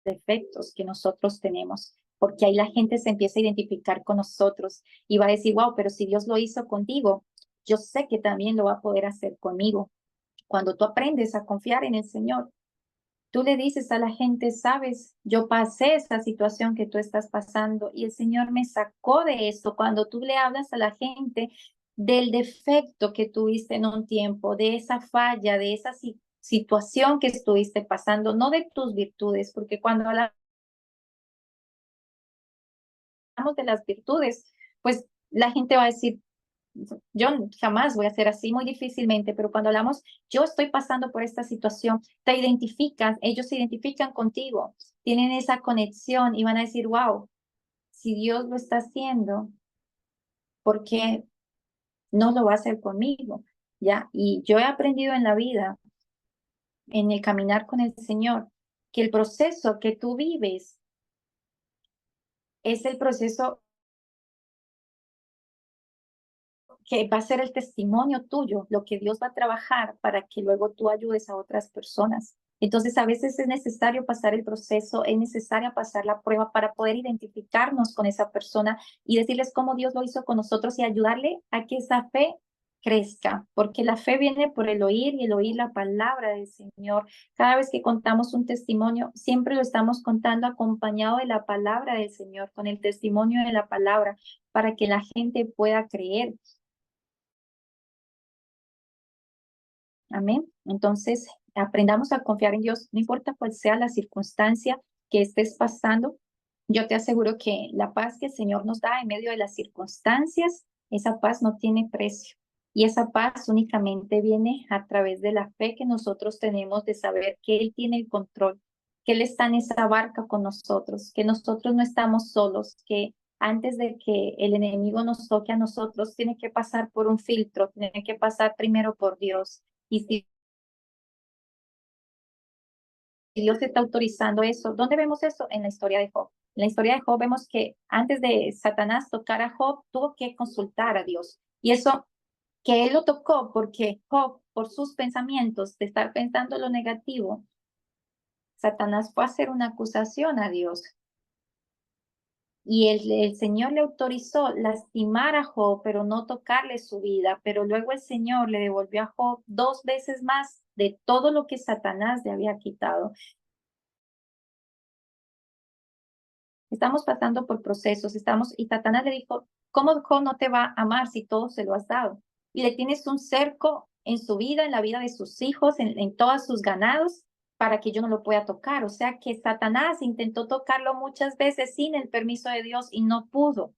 defectos que nosotros tenemos, porque ahí la gente se empieza a identificar con nosotros y va a decir, wow, pero si Dios lo hizo contigo, yo sé que también lo va a poder hacer conmigo. Cuando tú aprendes a confiar en el Señor, tú le dices a la gente, sabes, yo pasé esa situación que tú estás pasando y el Señor me sacó de esto. Cuando tú le hablas a la gente del defecto que tuviste en un tiempo, de esa falla, de esa situación que estuviste pasando, no de tus virtudes, porque cuando hablamos de las virtudes, pues la gente va a decir, yo jamás voy a ser así, muy difícilmente, pero cuando hablamos, yo estoy pasando por esta situación, te identificas, ellos se identifican contigo, tienen esa conexión y van a decir, wow, si Dios lo está haciendo, ¿por qué no lo va a hacer conmigo? ¿Ya? Y yo he aprendido en la vida, en el caminar con el Señor, que el proceso que tú vives es el proceso que va a ser el testimonio tuyo, lo que Dios va a trabajar para que luego tú ayudes a otras personas. Entonces, a veces es necesario pasar el proceso, es necesaria pasar la prueba para poder identificarnos con esa persona y decirles cómo Dios lo hizo con nosotros y ayudarle a que esa fe crezca, porque la fe viene por el oír y el oír la palabra del Señor. Cada vez que contamos un testimonio, siempre lo estamos contando acompañado de la palabra del Señor, con el testimonio de la palabra, para que la gente pueda creer. Amén. Entonces, aprendamos a confiar en Dios, no importa cuál sea la circunstancia que estés pasando. Yo te aseguro que la paz que el Señor nos da en medio de las circunstancias, esa paz no tiene precio. Y esa paz únicamente viene a través de la fe que nosotros tenemos de saber que Él tiene el control, que Él está en esa barca con nosotros, que nosotros no estamos solos, que antes de que el enemigo nos toque a nosotros, tiene que pasar por un filtro, tiene que pasar primero por Dios. Y si Dios está autorizando eso, ¿dónde vemos eso? En la historia de Job. En la historia de Job vemos que antes de Satanás tocar a Job, tuvo que consultar a Dios. Y eso que él lo tocó porque Job, por sus pensamientos de estar pensando lo negativo, Satanás fue a hacer una acusación a Dios. Y el Señor le autorizó lastimar a Job, pero no tocarle su vida. Pero luego el Señor le devolvió a Job 2 veces más de todo lo que Satanás le había quitado. Estamos pasando por procesos, y Satanás le dijo, ¿cómo Job no te va a amar si todo se lo has dado? Y le tienes un cerco en su vida, en la vida de sus hijos, en todos sus ganados, para que yo no lo pueda tocar. O sea que Satanás intentó tocarlo muchas veces sin el permiso de Dios y no pudo,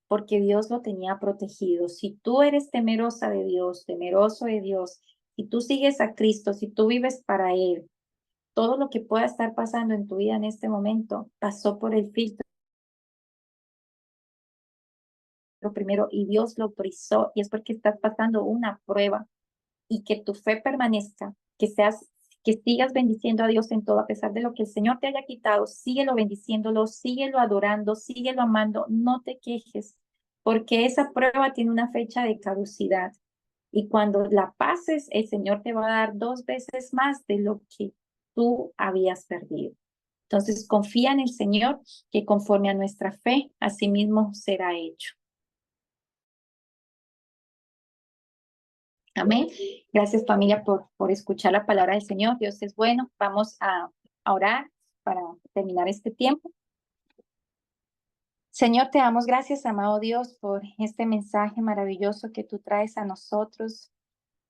porque Dios lo tenía protegido. Si tú eres temerosa de Dios, temeroso de Dios, si tú sigues a Cristo, si tú vives para Él, todo lo que pueda estar pasando en tu vida en este momento pasó por el filtro lo primero y Dios lo autorizó y es porque estás pasando una prueba y que tu fe permanezca, que sigas bendiciendo a Dios en todo, a pesar de lo que el Señor te haya quitado, síguelo bendiciéndolo, síguelo adorando, síguelo amando, no te quejes, porque esa prueba tiene una fecha de caducidad. Y cuando la pases, el Señor te va a dar 2 veces más de lo que tú habías perdido. Entonces, confía en el Señor, que conforme a nuestra fe, así mismo será hecho. Amén. Gracias, familia, por escuchar la palabra del Señor. Dios es bueno. Vamos a orar para terminar este tiempo. Señor, te damos gracias, amado Dios, por este mensaje maravilloso que tú traes a nosotros.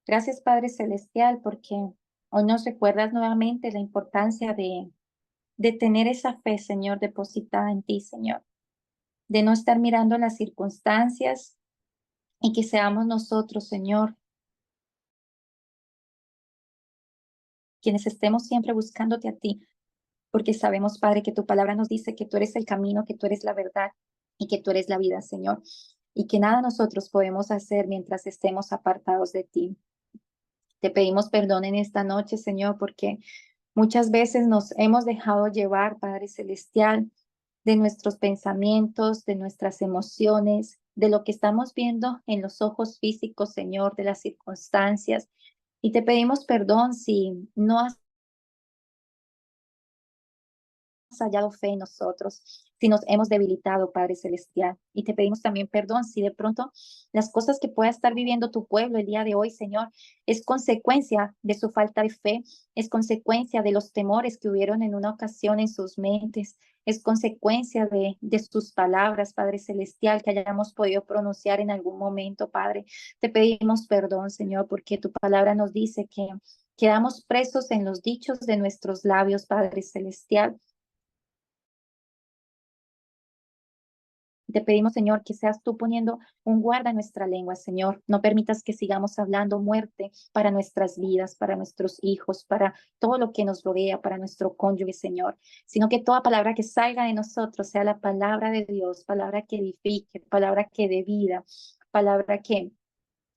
Gracias, Padre Celestial, porque hoy nos recuerdas nuevamente la importancia de tener esa fe, Señor, depositada en ti, Señor, de no estar mirando las circunstancias y que seamos nosotros, Señor, quienes estemos siempre buscándote a ti, porque sabemos, Padre, que tu palabra nos dice que tú eres el camino, que tú eres la verdad y que tú eres la vida, Señor, y que nada nosotros podemos hacer mientras estemos apartados de ti. Te pedimos perdón en esta noche, Señor, porque muchas veces nos hemos dejado llevar, Padre Celestial, de nuestros pensamientos, de nuestras emociones, de lo que estamos viendo en los ojos físicos, Señor, de las circunstancias. Y te pedimos perdón si no has hallado fe en nosotros, si nos hemos debilitado, Padre Celestial. Y te pedimos también perdón si de pronto las cosas que pueda estar viviendo tu pueblo el día de hoy, Señor, es consecuencia de su falta de fe, es consecuencia de los temores que hubieron en una ocasión en sus mentes, es consecuencia de sus palabras, Padre Celestial, que hayamos podido pronunciar en algún momento, Padre. Te pedimos perdón, Señor, porque tu palabra nos dice que quedamos presos en los dichos de nuestros labios, Padre Celestial. Te pedimos, Señor, que seas tú poniendo un guarda en nuestra lengua, Señor. No permitas que sigamos hablando muerte para nuestras vidas, para nuestros hijos, para todo lo que nos rodea, para nuestro cónyuge, Señor. Sino que toda palabra que salga de nosotros sea la palabra de Dios, palabra que edifique, palabra que dé vida, palabra que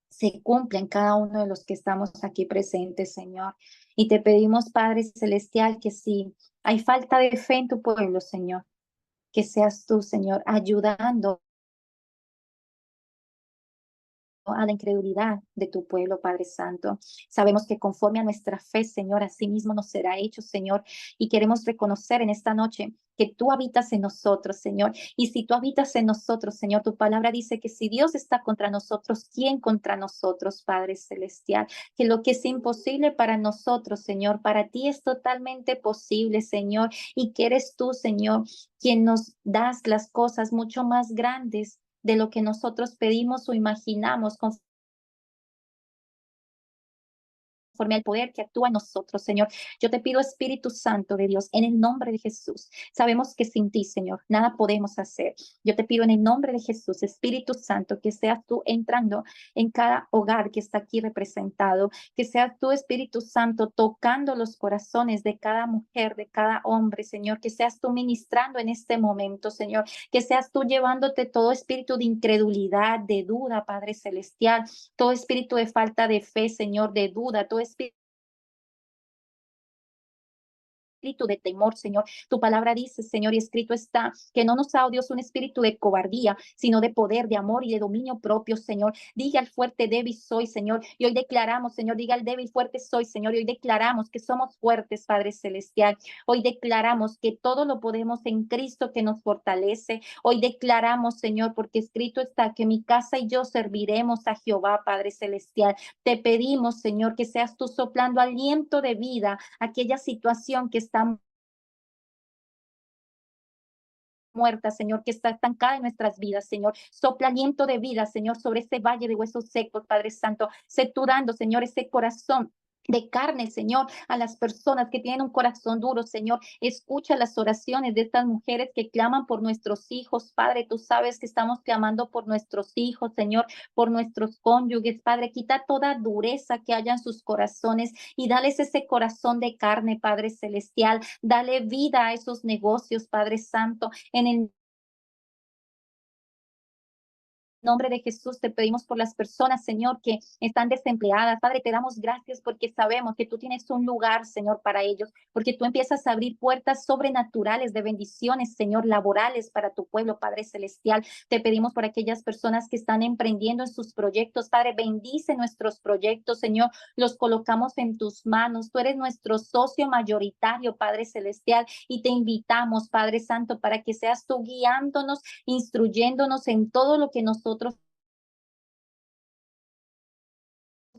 se cumpla en cada uno de los que estamos aquí presentes, Señor. Y te pedimos, Padre Celestial, que si hay falta de fe en tu pueblo, Señor, que seas tú, Señor, ayudando a la incredulidad de tu pueblo, Padre Santo. Sabemos que conforme a nuestra fe, Señor, así mismo nos será hecho, Señor, y queremos reconocer en esta noche que tú habitas en nosotros, Señor. Y si tú habitas en nosotros, Señor, tu palabra dice que si Dios está contra nosotros, ¿quién contra nosotros, Padre Celestial? Que lo que es imposible para nosotros, Señor, para ti es totalmente posible, Señor, y que eres tú, Señor, quien nos das las cosas mucho más grandes de lo que nosotros pedimos o imaginamos, conforme al poder que actúa en nosotros, Señor. Yo te pido, Espíritu Santo de Dios, en el nombre de Jesús. Sabemos que sin ti, Señor, nada podemos hacer. Yo te pido en el nombre de Jesús, Espíritu Santo, que seas tú entrando en cada hogar que está aquí representado, que seas tú, Espíritu Santo, tocando los corazones de cada mujer, de cada hombre, Señor, que seas tú ministrando en este momento, Señor, que seas tú llevándote todo espíritu de incredulidad, de duda, Padre Celestial, todo espíritu de falta de fe, Señor, de duda, todo espíritu de temor, Señor. Tu palabra dice, Señor, y escrito está, que no nos ha, oh Dios, un espíritu de cobardía, sino de poder, de amor y de dominio propio, Señor. Diga al fuerte, débil soy, Señor. Y hoy declaramos, Señor, diga al débil, fuerte soy, Señor. Y hoy declaramos que somos fuertes, Padre Celestial. Hoy declaramos que todo lo podemos en Cristo que nos fortalece. Hoy declaramos, Señor, porque escrito está que mi casa y yo serviremos a Jehová, Padre Celestial. Te pedimos, Señor, que seas tú soplando aliento de vida a aquella situación que está muerta, Señor, que está estancada en nuestras vidas, Señor. Sopla aliento de vida, Señor, sobre este valle de huesos secos, Padre Santo. Sé tú dando, Señor, ese corazón de carne, Señor, a las personas que tienen un corazón duro, Señor. Escucha las oraciones de estas mujeres que claman por nuestros hijos, Padre. Tú sabes que estamos clamando por nuestros hijos, Señor, por nuestros cónyuges, Padre. Quita toda dureza que haya en sus corazones y dales ese corazón de carne, Padre Celestial. Dale vida a esos negocios, Padre Santo, en el nombre de Jesús te pedimos por las personas, Señor, que están desempleadas. Padre, te damos gracias porque sabemos que tú tienes un lugar, Señor, para ellos, porque tú empiezas a abrir puertas sobrenaturales de bendiciones, Señor, laborales para tu pueblo, Padre Celestial. Te pedimos por aquellas personas que están emprendiendo en sus proyectos. Padre, bendice nuestros proyectos, Señor. Los colocamos en tus manos. Tú eres nuestro socio mayoritario, Padre Celestial, y te invitamos, Padre Santo, para que seas tú guiándonos, instruyéndonos en todo lo que nosotros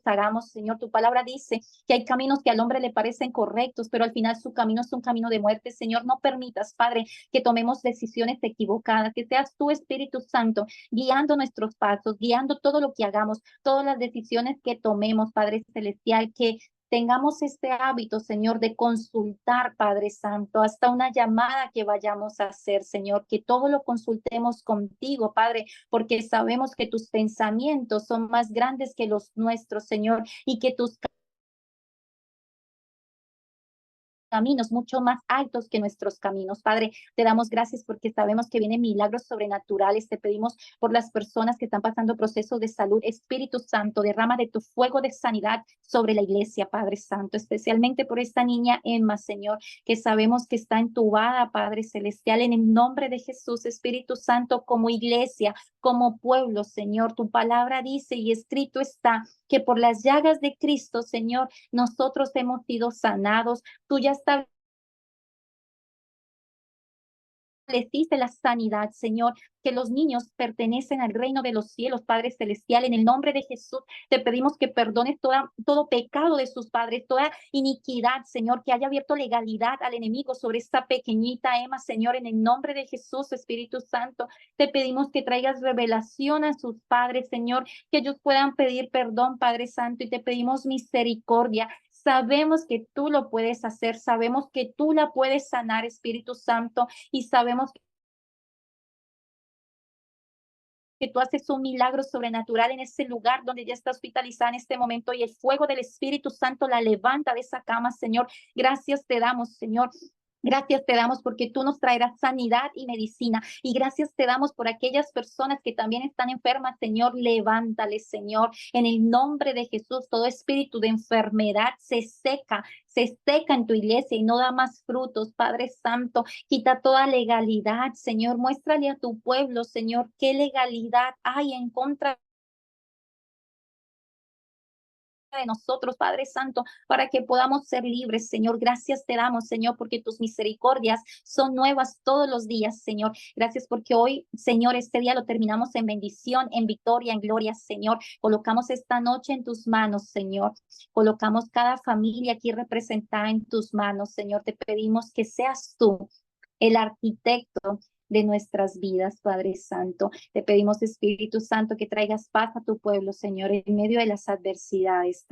hagamos, Señor. Tu palabra dice que hay caminos que al hombre le parecen correctos, pero al final su camino es un camino de muerte. Señor, no permitas, Padre, que tomemos decisiones equivocadas, que seas tu Espíritu Santo guiando nuestros pasos, guiando todo lo que hagamos, todas las decisiones que tomemos, Padre Celestial, que tengamos este hábito, Señor, de consultar, Padre Santo, hasta una llamada que vayamos a hacer, Señor, que todo lo consultemos contigo, Padre, porque sabemos que tus pensamientos son más grandes que los nuestros, Señor, y que tus caminos mucho más altos que nuestros caminos. Padre, te damos gracias porque sabemos que vienen milagros sobrenaturales. Te pedimos por las personas que están pasando procesos de salud. Espíritu Santo, derrama de tu fuego de sanidad sobre la iglesia, Padre Santo, especialmente por esta niña Emma, Señor, que sabemos que está entubada, Padre Celestial, en el nombre de Jesús. Espíritu Santo, como iglesia, como pueblo, Señor, tu palabra dice y escrito está que por las llagas de Cristo, Señor, nosotros hemos sido sanados. Tú ya estableciste la sanidad, Señor, que los niños pertenecen al reino de los cielos, Padre Celestial. En el nombre de Jesús te pedimos que perdones todo pecado de sus padres, toda iniquidad, Señor, que haya abierto legalidad al enemigo sobre esta pequeñita Emma, Señor, en el nombre de Jesús, Espíritu Santo. Te pedimos que traigas revelación a sus padres, Señor, que ellos puedan pedir perdón, Padre Santo, y te pedimos misericordia. Sabemos que tú lo puedes hacer, sabemos que tú la puedes sanar, Espíritu Santo, y sabemos que tú haces un milagro sobrenatural en ese lugar donde ella está hospitalizada en este momento y el fuego del Espíritu Santo la levanta de esa cama, Señor. Gracias te damos, Señor. Gracias te damos porque tú nos traerás sanidad y medicina. Y gracias te damos por aquellas personas que también están enfermas, Señor. Levántales, Señor. En el nombre de Jesús, todo espíritu de enfermedad se seca en tu iglesia y no da más frutos, Padre Santo. Quita toda legalidad, Señor. Muéstrale a tu pueblo, Señor, qué legalidad hay en contra de nosotros, Padre Santo, para que podamos ser libres, Señor. Gracias te damos, Señor, porque tus misericordias son nuevas todos los días, Señor. Gracias porque hoy, Señor, este día lo terminamos en bendición, en victoria, en gloria, Señor. Colocamos esta noche en tus manos, Señor. Colocamos cada familia aquí representada en tus manos, Señor. Te pedimos que seas tú el arquitecto de nuestras vidas, Padre Santo. Te pedimos, Espíritu Santo, que traigas paz a tu pueblo, Señor, en medio de las adversidades.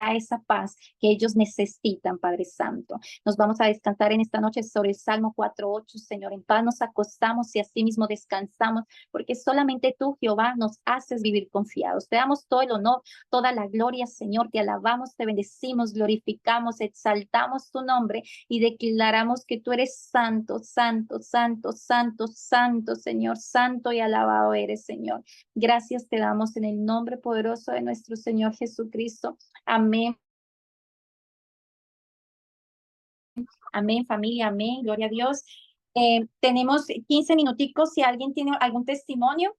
A esa paz que ellos necesitan, Padre Santo. Nos vamos a descansar en esta noche sobre el Salmo 4:8, Señor. En paz nos acostamos y así mismo descansamos, porque solamente tú, Jehová, nos haces vivir confiados. Te damos todo el honor, toda la gloria, Señor. Te alabamos, te bendecimos, glorificamos, exaltamos tu nombre y declaramos que tú eres santo, santo, santo, santo, santo, Señor. Santo y alabado eres, Señor. Gracias te damos en el nombre poderoso de nuestro Señor Jesucristo. Amén. Amén, familia, amén, gloria a Dios. Tenemos 15 minuticos si alguien tiene algún testimonio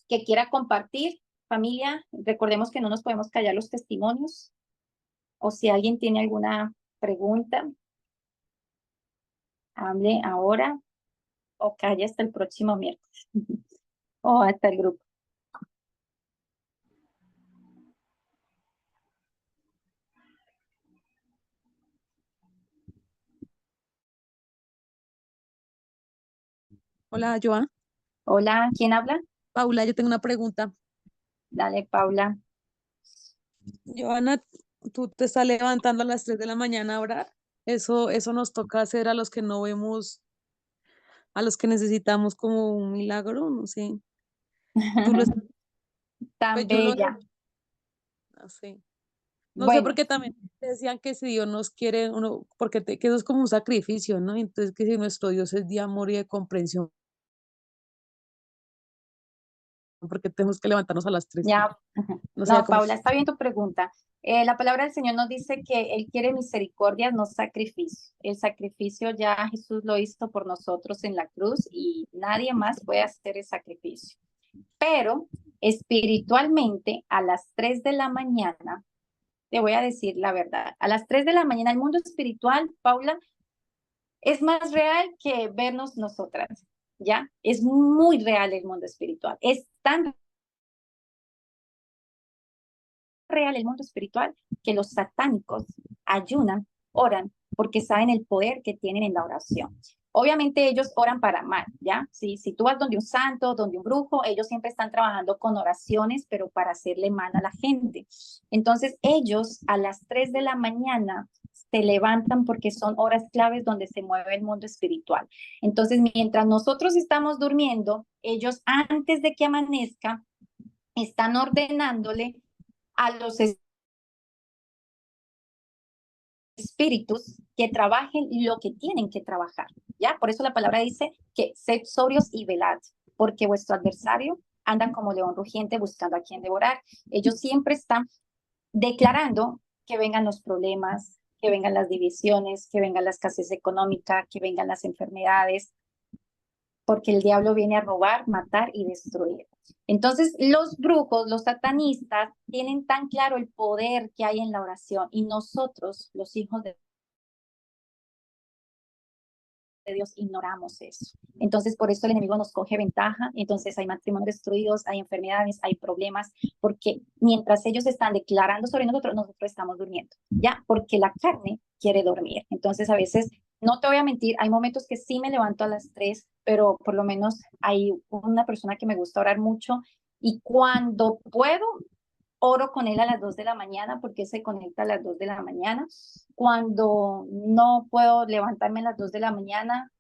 que quiera compartir. Familia, recordemos que no nos podemos callar los testimonios. O si alguien tiene alguna pregunta, hable ahora o calle hasta el próximo miércoles o hasta el grupo. Hola, Joa. Hola, ¿quién habla? Paula, yo tengo una pregunta. Dale, Paula. Joana, tú te estás levantando a las 3 de la mañana a orar. Eso nos toca hacer a los que no vemos, a los que necesitamos como un milagro, no sé. Tú lo estás, Tan pues yo lo he bella. hecho, no sé. No sé, Bueno, porque también decían que si Dios nos quiere, uno, porque que eso es como un sacrificio, ¿no? Entonces, que si nuestro Dios es de amor y de comprensión, porque tenemos que levantarnos a las 3. Ya, No sé no, cómo. Paula, está bien tu pregunta. La palabra del Señor nos dice que Él quiere misericordia, no sacrificio. El sacrificio ya Jesús lo hizo por nosotros en la cruz y nadie más puede hacer el sacrificio. Pero espiritualmente, a las 3 de la mañana, te voy a decir la verdad, a las 3 de la mañana el mundo espiritual, Paula, es más real que vernos nosotras, ¿ya? Es muy real el mundo espiritual. Es tan real el mundo espiritual que los satánicos ayunan, oran, porque saben el poder que tienen en la oración. Obviamente ellos oran para mal, ¿ya? Si tú vas donde un santo, donde un brujo, ellos siempre están trabajando con oraciones, pero para hacerle mal a la gente. Entonces ellos a las 3 de la mañana se levantan porque son horas claves donde se mueve el mundo espiritual. Entonces, mientras nosotros estamos durmiendo, ellos antes de que amanezca, están ordenándole a los espíritus que trabajen lo que tienen que trabajar, ¿ya? Por eso la palabra dice que sed sobrios y velad, porque vuestro adversario anda como león rugiente buscando a quien devorar. Ellos siempre están declarando que vengan los problemas, que vengan las divisiones, que venga la escasez económica, que vengan las enfermedades, porque el diablo viene a robar, matar y destruir. Entonces, los brujos, los satanistas, tienen tan claro el poder que hay en la oración y nosotros, los hijos de Dios, ignoramos eso. Entonces, por eso el enemigo nos coge ventaja. Entonces, hay matrimonios destruidos, hay enfermedades, hay problemas, porque mientras ellos están declarando sobre nosotros, nosotros estamos durmiendo, ¿ya? Porque la carne quiere dormir. Entonces, a veces, no te voy a mentir, hay momentos que sí me levanto a las 3, pero por lo menos hay una persona que me gusta orar mucho y cuando puedo, oro con él a las 2 de la mañana porque se conecta a las 2 de la mañana. Cuando no puedo levantarme a las 2 de la mañana,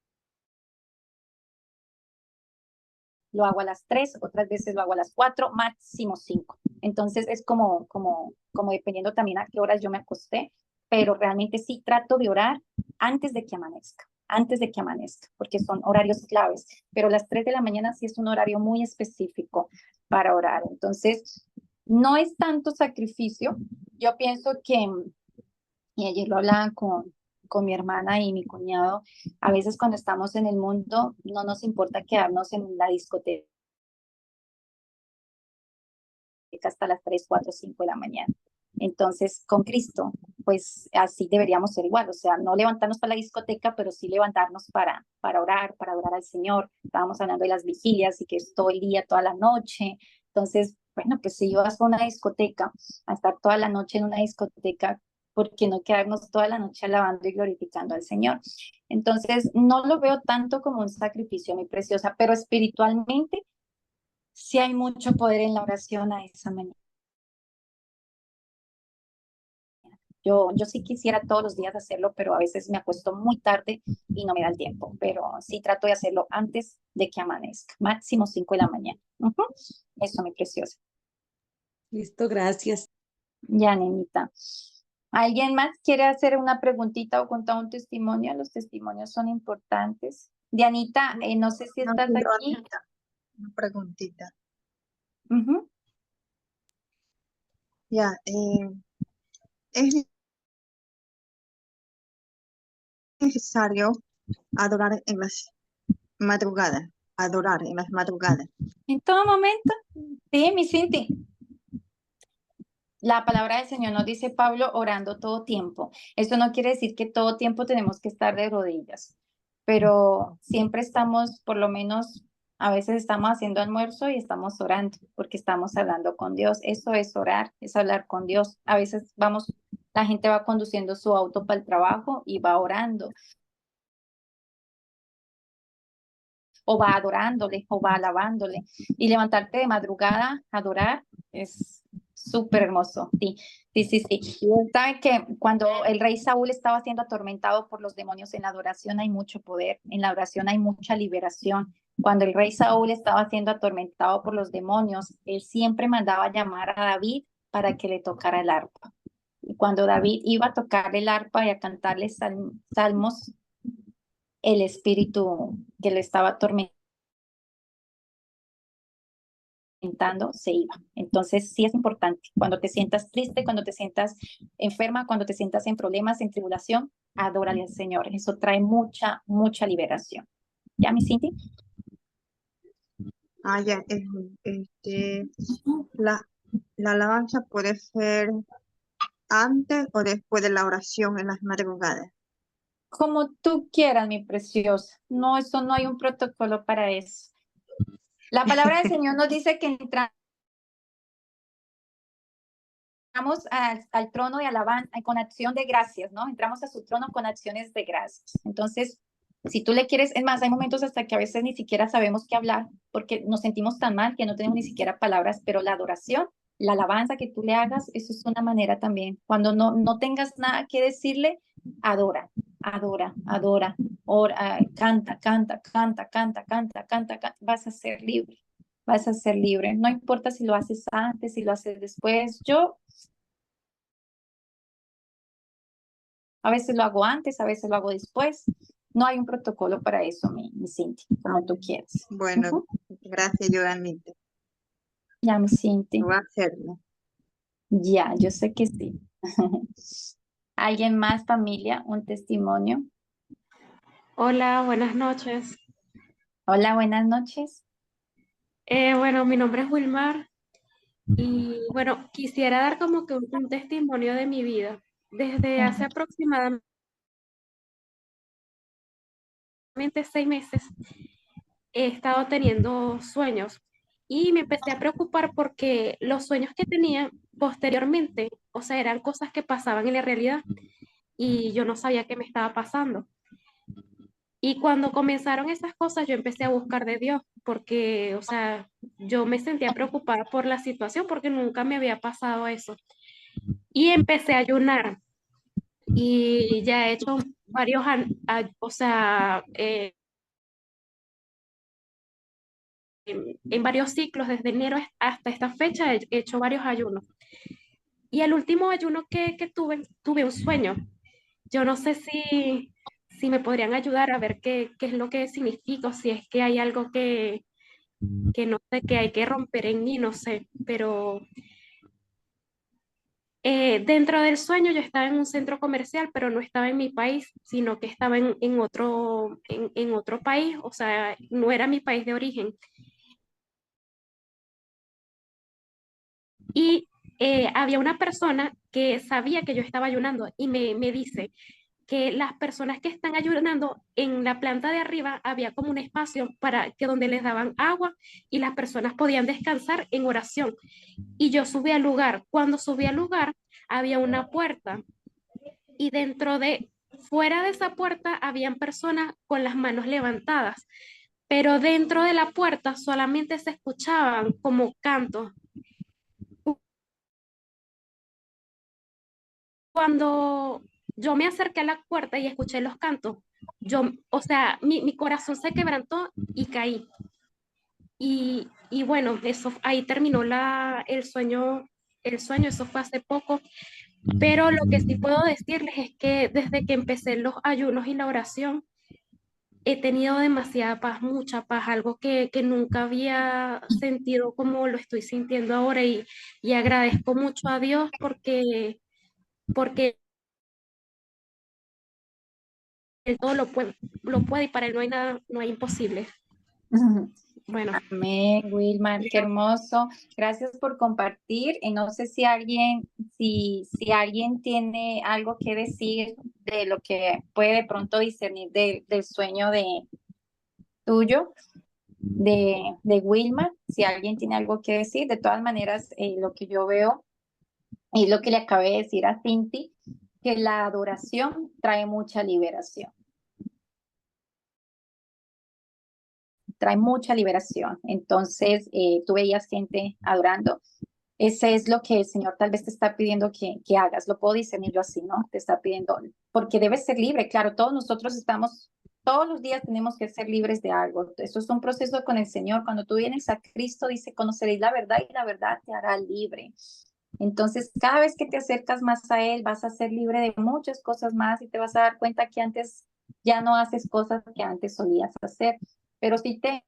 lo hago a las 3, otras veces lo hago a las 4, máximo 5. Entonces es como dependiendo también a qué horas yo me acosté, pero realmente sí trato de orar antes de que amanezca, porque son horarios claves, pero las 3 de la mañana sí es un horario muy específico para orar. Entonces, no es tanto sacrificio. Yo pienso que, y ayer lo hablaba con mi hermana y mi cuñado, a veces cuando estamos en el mundo no nos importa quedarnos en la discoteca hasta las 3, 4, 5 de la mañana. Entonces, con Cristo, pues así deberíamos ser igual, o sea, no levantarnos para la discoteca, pero sí levantarnos para orar, para adorar al Señor. Estábamos hablando de las vigilias y que es todo el día, toda la noche. Entonces, bueno, pues si vas a una discoteca, a estar toda la noche en una discoteca, ¿por qué no quedarnos toda la noche alabando y glorificando al Señor? Entonces, no lo veo tanto como un sacrificio, mi preciosa, pero espiritualmente sí hay mucho poder en la oración a esa manera. Yo sí quisiera todos los días hacerlo, pero a veces me acuesto muy tarde y no me da el tiempo, pero sí trato de hacerlo antes de que amanezca, máximo 5 de la mañana. Eso, mi preciosa. Listo, gracias. Ya, nenita. ¿Alguien más quiere hacer una preguntita o contar un testimonio? Los testimonios son importantes. Dianita, no sé si estás aquí. Una preguntita. Ujú. Ya, es necesario adorar en las madrugadas, adorar en las madrugadas. En todo momento. Sí, mi Cinti. La palabra del Señor nos dice, Pablo, orando todo tiempo. Esto no quiere decir que todo tiempo tenemos que estar de rodillas, pero siempre estamos, por lo menos, a veces estamos haciendo almuerzo y estamos orando, porque estamos hablando con Dios. Eso es orar, es hablar con Dios. A veces la gente va conduciendo su auto para el trabajo y va orando, o va adorándole, o va alabándole. Y levantarte de madrugada, adorar, es súper hermoso. Sí, sí, sí, sí. Saben que cuando el rey Saúl estaba siendo atormentado por los demonios, en la adoración hay mucho poder, en la oración hay mucha liberación. Cuando el rey Saúl estaba siendo atormentado por los demonios, él siempre mandaba llamar a David para que le tocara el arpa. Y cuando David iba a tocar el arpa y a cantarle salmos, el espíritu que le estaba atormentando aumentando, se iba. Entonces, sí es importante. Cuando te sientas triste, cuando te sientas enferma, cuando te sientas en problemas, en tribulación, adórale al Señor. Eso trae mucha, mucha liberación. ¿Ya, mi Cindy? Ah, ya, la, la alabanza puede ser antes o después de la oración en las madrugadas. Como tú quieras, mi preciosa. No, eso no hay un protocolo para eso. La palabra del Señor nos dice que entramos al trono de alabanza con acción de gracias, ¿no? Entramos a su trono con acciones de gracias. Entonces, si tú le quieres, es más, hay momentos hasta que a veces ni siquiera sabemos qué hablar porque nos sentimos tan mal que no tenemos ni siquiera palabras, pero la adoración, la alabanza que tú le hagas, eso es una manera también. Cuando no tengas nada que decirle, adora, adora, adora, ora, canta, canta, canta, canta, canta, canta, canta, vas a ser libre. Vas a ser libre. No importa si lo haces antes, si lo haces después. Yo a veces lo hago antes, a veces lo hago después. No hay un protocolo para eso, mi Cinti, como tú quieras. Bueno, gracias, Yoganita. Ya, mi Cinti. Voy a hacerlo. Ya, yo sé que sí. ¿Alguien más, familia? ¿Un testimonio? Hola, buenas noches. Hola, buenas noches. Bueno, mi nombre es Wilmar y bueno, quisiera dar como que un testimonio de mi vida. Desde hace aproximadamente 6 meses he estado teniendo sueños y me empecé a preocupar porque los sueños que tenía posteriormente, o sea, eran cosas que pasaban en la realidad y yo no sabía qué me estaba pasando. Y cuando comenzaron esas cosas, yo empecé a buscar de Dios, porque, o sea, yo me sentía preocupada por la situación, porque nunca me había pasado eso. Y empecé a ayunar, y ya he hecho varios, o sea, en varios ciclos, desde enero hasta esta fecha, he hecho varios ayunos. Y el último ayuno que tuve un sueño. Yo no sé si me podrían ayudar a ver qué es lo que significa, o si es que hay algo que no sé, que hay que romper en mí, no sé, pero dentro del sueño yo estaba en un centro comercial, pero no estaba en mi país, sino que estaba en otro país, o sea, no era mi país de origen. Y había una persona que sabía que yo estaba ayunando y me dice que las personas que están ayunando en la planta de arriba había como un espacio para que donde les daban agua y las personas podían descansar en oración. Y yo subí al lugar. Cuando subí al lugar, había una puerta y fuera de esa puerta, habían personas con las manos levantadas, pero dentro de la puerta solamente se escuchaban como cantos. Cuando yo me acerqué a la puerta y escuché los cantos, o sea, mi corazón se quebrantó y caí. Y bueno, ahí terminó el sueño, eso fue hace poco. Pero lo que sí puedo decirles es que desde que empecé los ayunos y la oración, he tenido demasiada paz, mucha paz, algo que nunca había sentido como lo estoy sintiendo ahora y agradezco mucho a Dios porque Él todo lo puede y para Él no hay nada, no hay imposible. Bueno, Amén, Wilmar, qué hermoso. Gracias por compartir. Y no sé si si alguien tiene algo que decir de lo que puede de pronto discernir del sueño tuyo, de Wilmar. Si alguien tiene algo que decir, de todas maneras, lo que yo veo y lo que le acabé de decir a Cinti, que la adoración trae mucha liberación. Trae mucha liberación. Entonces, tú veías gente adorando. Ese es lo que el Señor tal vez te está pidiendo que hagas. Lo puedo discernir yo así, ¿no? Te está pidiendo, porque debes ser libre. Claro, todos nosotros todos los días tenemos que ser libres de algo. Eso es un proceso con el Señor. Cuando tú vienes a Cristo, dice, conoceréis la verdad y la verdad te hará libre. Entonces, cada vez que te acercas más a Él, vas a ser libre de muchas cosas más y te vas a dar cuenta que antes ya no haces cosas que antes solías hacer. Pero si te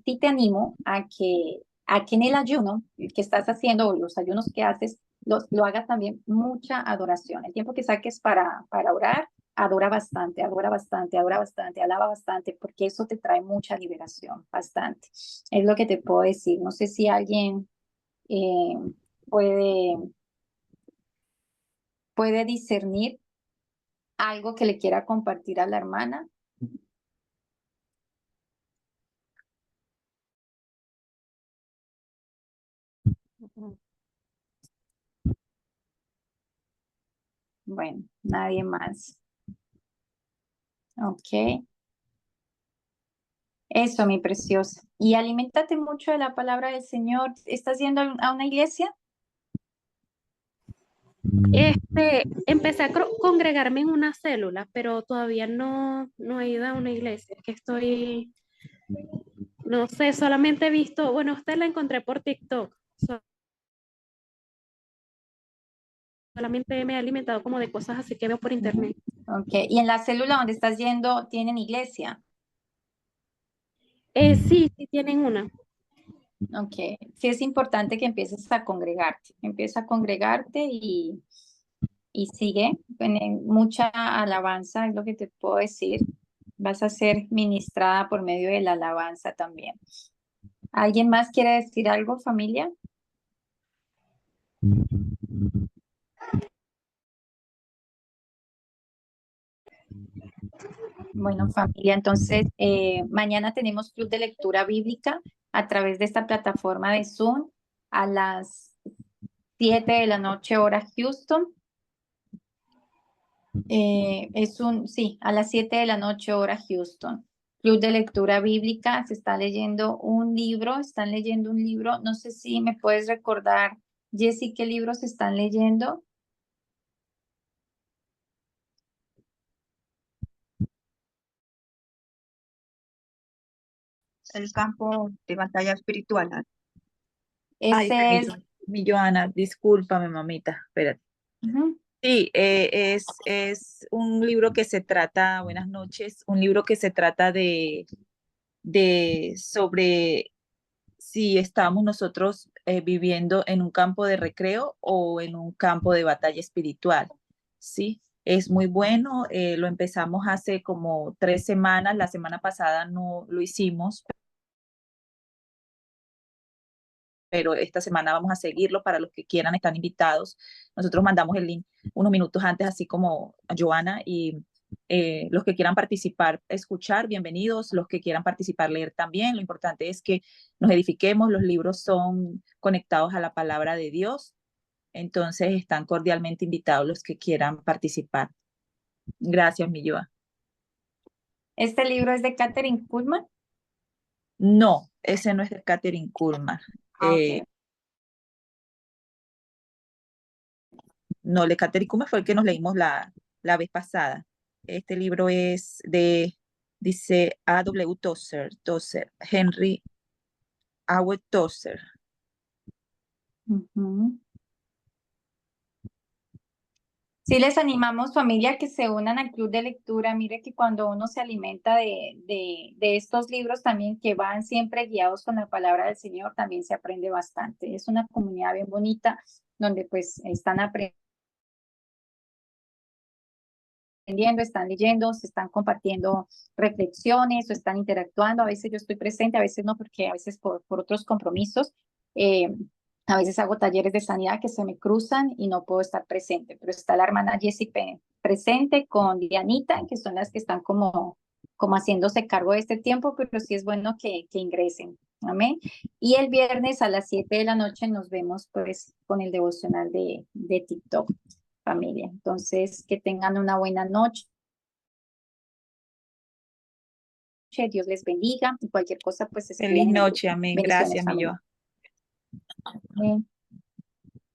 sí te animo a que en el ayuno que estás haciendo o los ayunos que haces, lo hagas también mucha adoración. El tiempo que saques para orar, adora bastante, adora bastante, adora bastante, alaba bastante, porque eso te trae mucha liberación, bastante. Es lo que te puedo decir. No sé si alguien eh, puede, puede discernir algo que le quiera compartir a la hermana. Bueno, nadie más. Ok. Eso, mi preciosa. Y aliméntate mucho de la palabra del Señor. ¿Estás yendo a una iglesia? Empecé a congregarme en una célula, pero todavía no he ido a una iglesia. Es que estoy, no sé, solamente he visto, bueno, usted la encontré por TikTok. Solamente me he alimentado como de cosas así que veo por internet. Ok. ¿Y en la célula donde estás yendo tienen iglesia? Sí, sí tienen una. Ok. Sí es importante que empieces a congregarte. Empieza a congregarte y sigue. Mucha alabanza es lo que te puedo decir. Vas a ser ministrada por medio de la alabanza también. ¿Alguien más quiere decir algo, familia? Bueno, familia, entonces mañana tenemos club de lectura bíblica a través de esta plataforma de Zoom a las 7 de la noche hora Houston. Sí, a las 7 de la noche hora Houston. Club de lectura bíblica, se está leyendo un libro, están leyendo un libro, no sé si me puedes recordar, Jessy, ¿qué libros están leyendo? El campo de batalla espiritual. Ay, Es permiso, el... mi Joana, discúlpame, mamita, espérate. Ujú. Sí, es un libro que se trata, buenas noches, un libro que se trata de sobre si estamos nosotros viviendo en un campo de recreo o en un campo de batalla espiritual. Sí, es muy bueno, lo empezamos hace como 3 semanas, la semana pasada no lo hicimos, pero esta semana vamos a seguirlo para los que quieran, están invitados. Nosotros mandamos el link unos minutos antes, así como a Joana, y los que quieran participar, escuchar, bienvenidos, los que quieran participar, leer también. Lo importante es que nos edifiquemos, los libros son conectados a la palabra de Dios, entonces están cordialmente invitados los que quieran participar. Gracias, mi Joa. Este libro es de Catherine Kuhlman. No, ese no es de Catherine Kuhlman. Ok. No, el de Catherine Kuhlman fue el que nos leímos la vez pasada. Este libro es dice A.W. Tozer, Henry A.W. Tozer. Ujú. Sí, les animamos, familia, que se unan al club de lectura. Mire que cuando uno se alimenta de estos libros también que van siempre guiados con la palabra del Señor, también se aprende bastante. Es una comunidad bien bonita donde pues están aprendiendo, están leyendo, se están compartiendo reflexiones o están interactuando. A veces yo estoy presente, a veces no, porque a veces por otros compromisos. eh, a veces hago talleres de sanidad que se me cruzan y no puedo estar presente, pero está la hermana Jessie presente con Dianita, que son las que están como haciéndose cargo de este tiempo, pero sí es bueno que ingresen. Amén. Y el viernes a las 7 de la noche nos vemos pues con el devocional de TikTok, familia. Entonces, que tengan una buena noche. Dios les bendiga y cualquier cosa pues Feliz escriban en el noche, grupo. amén. Bendiciones, Gracias, mi familia. Joa. Amén.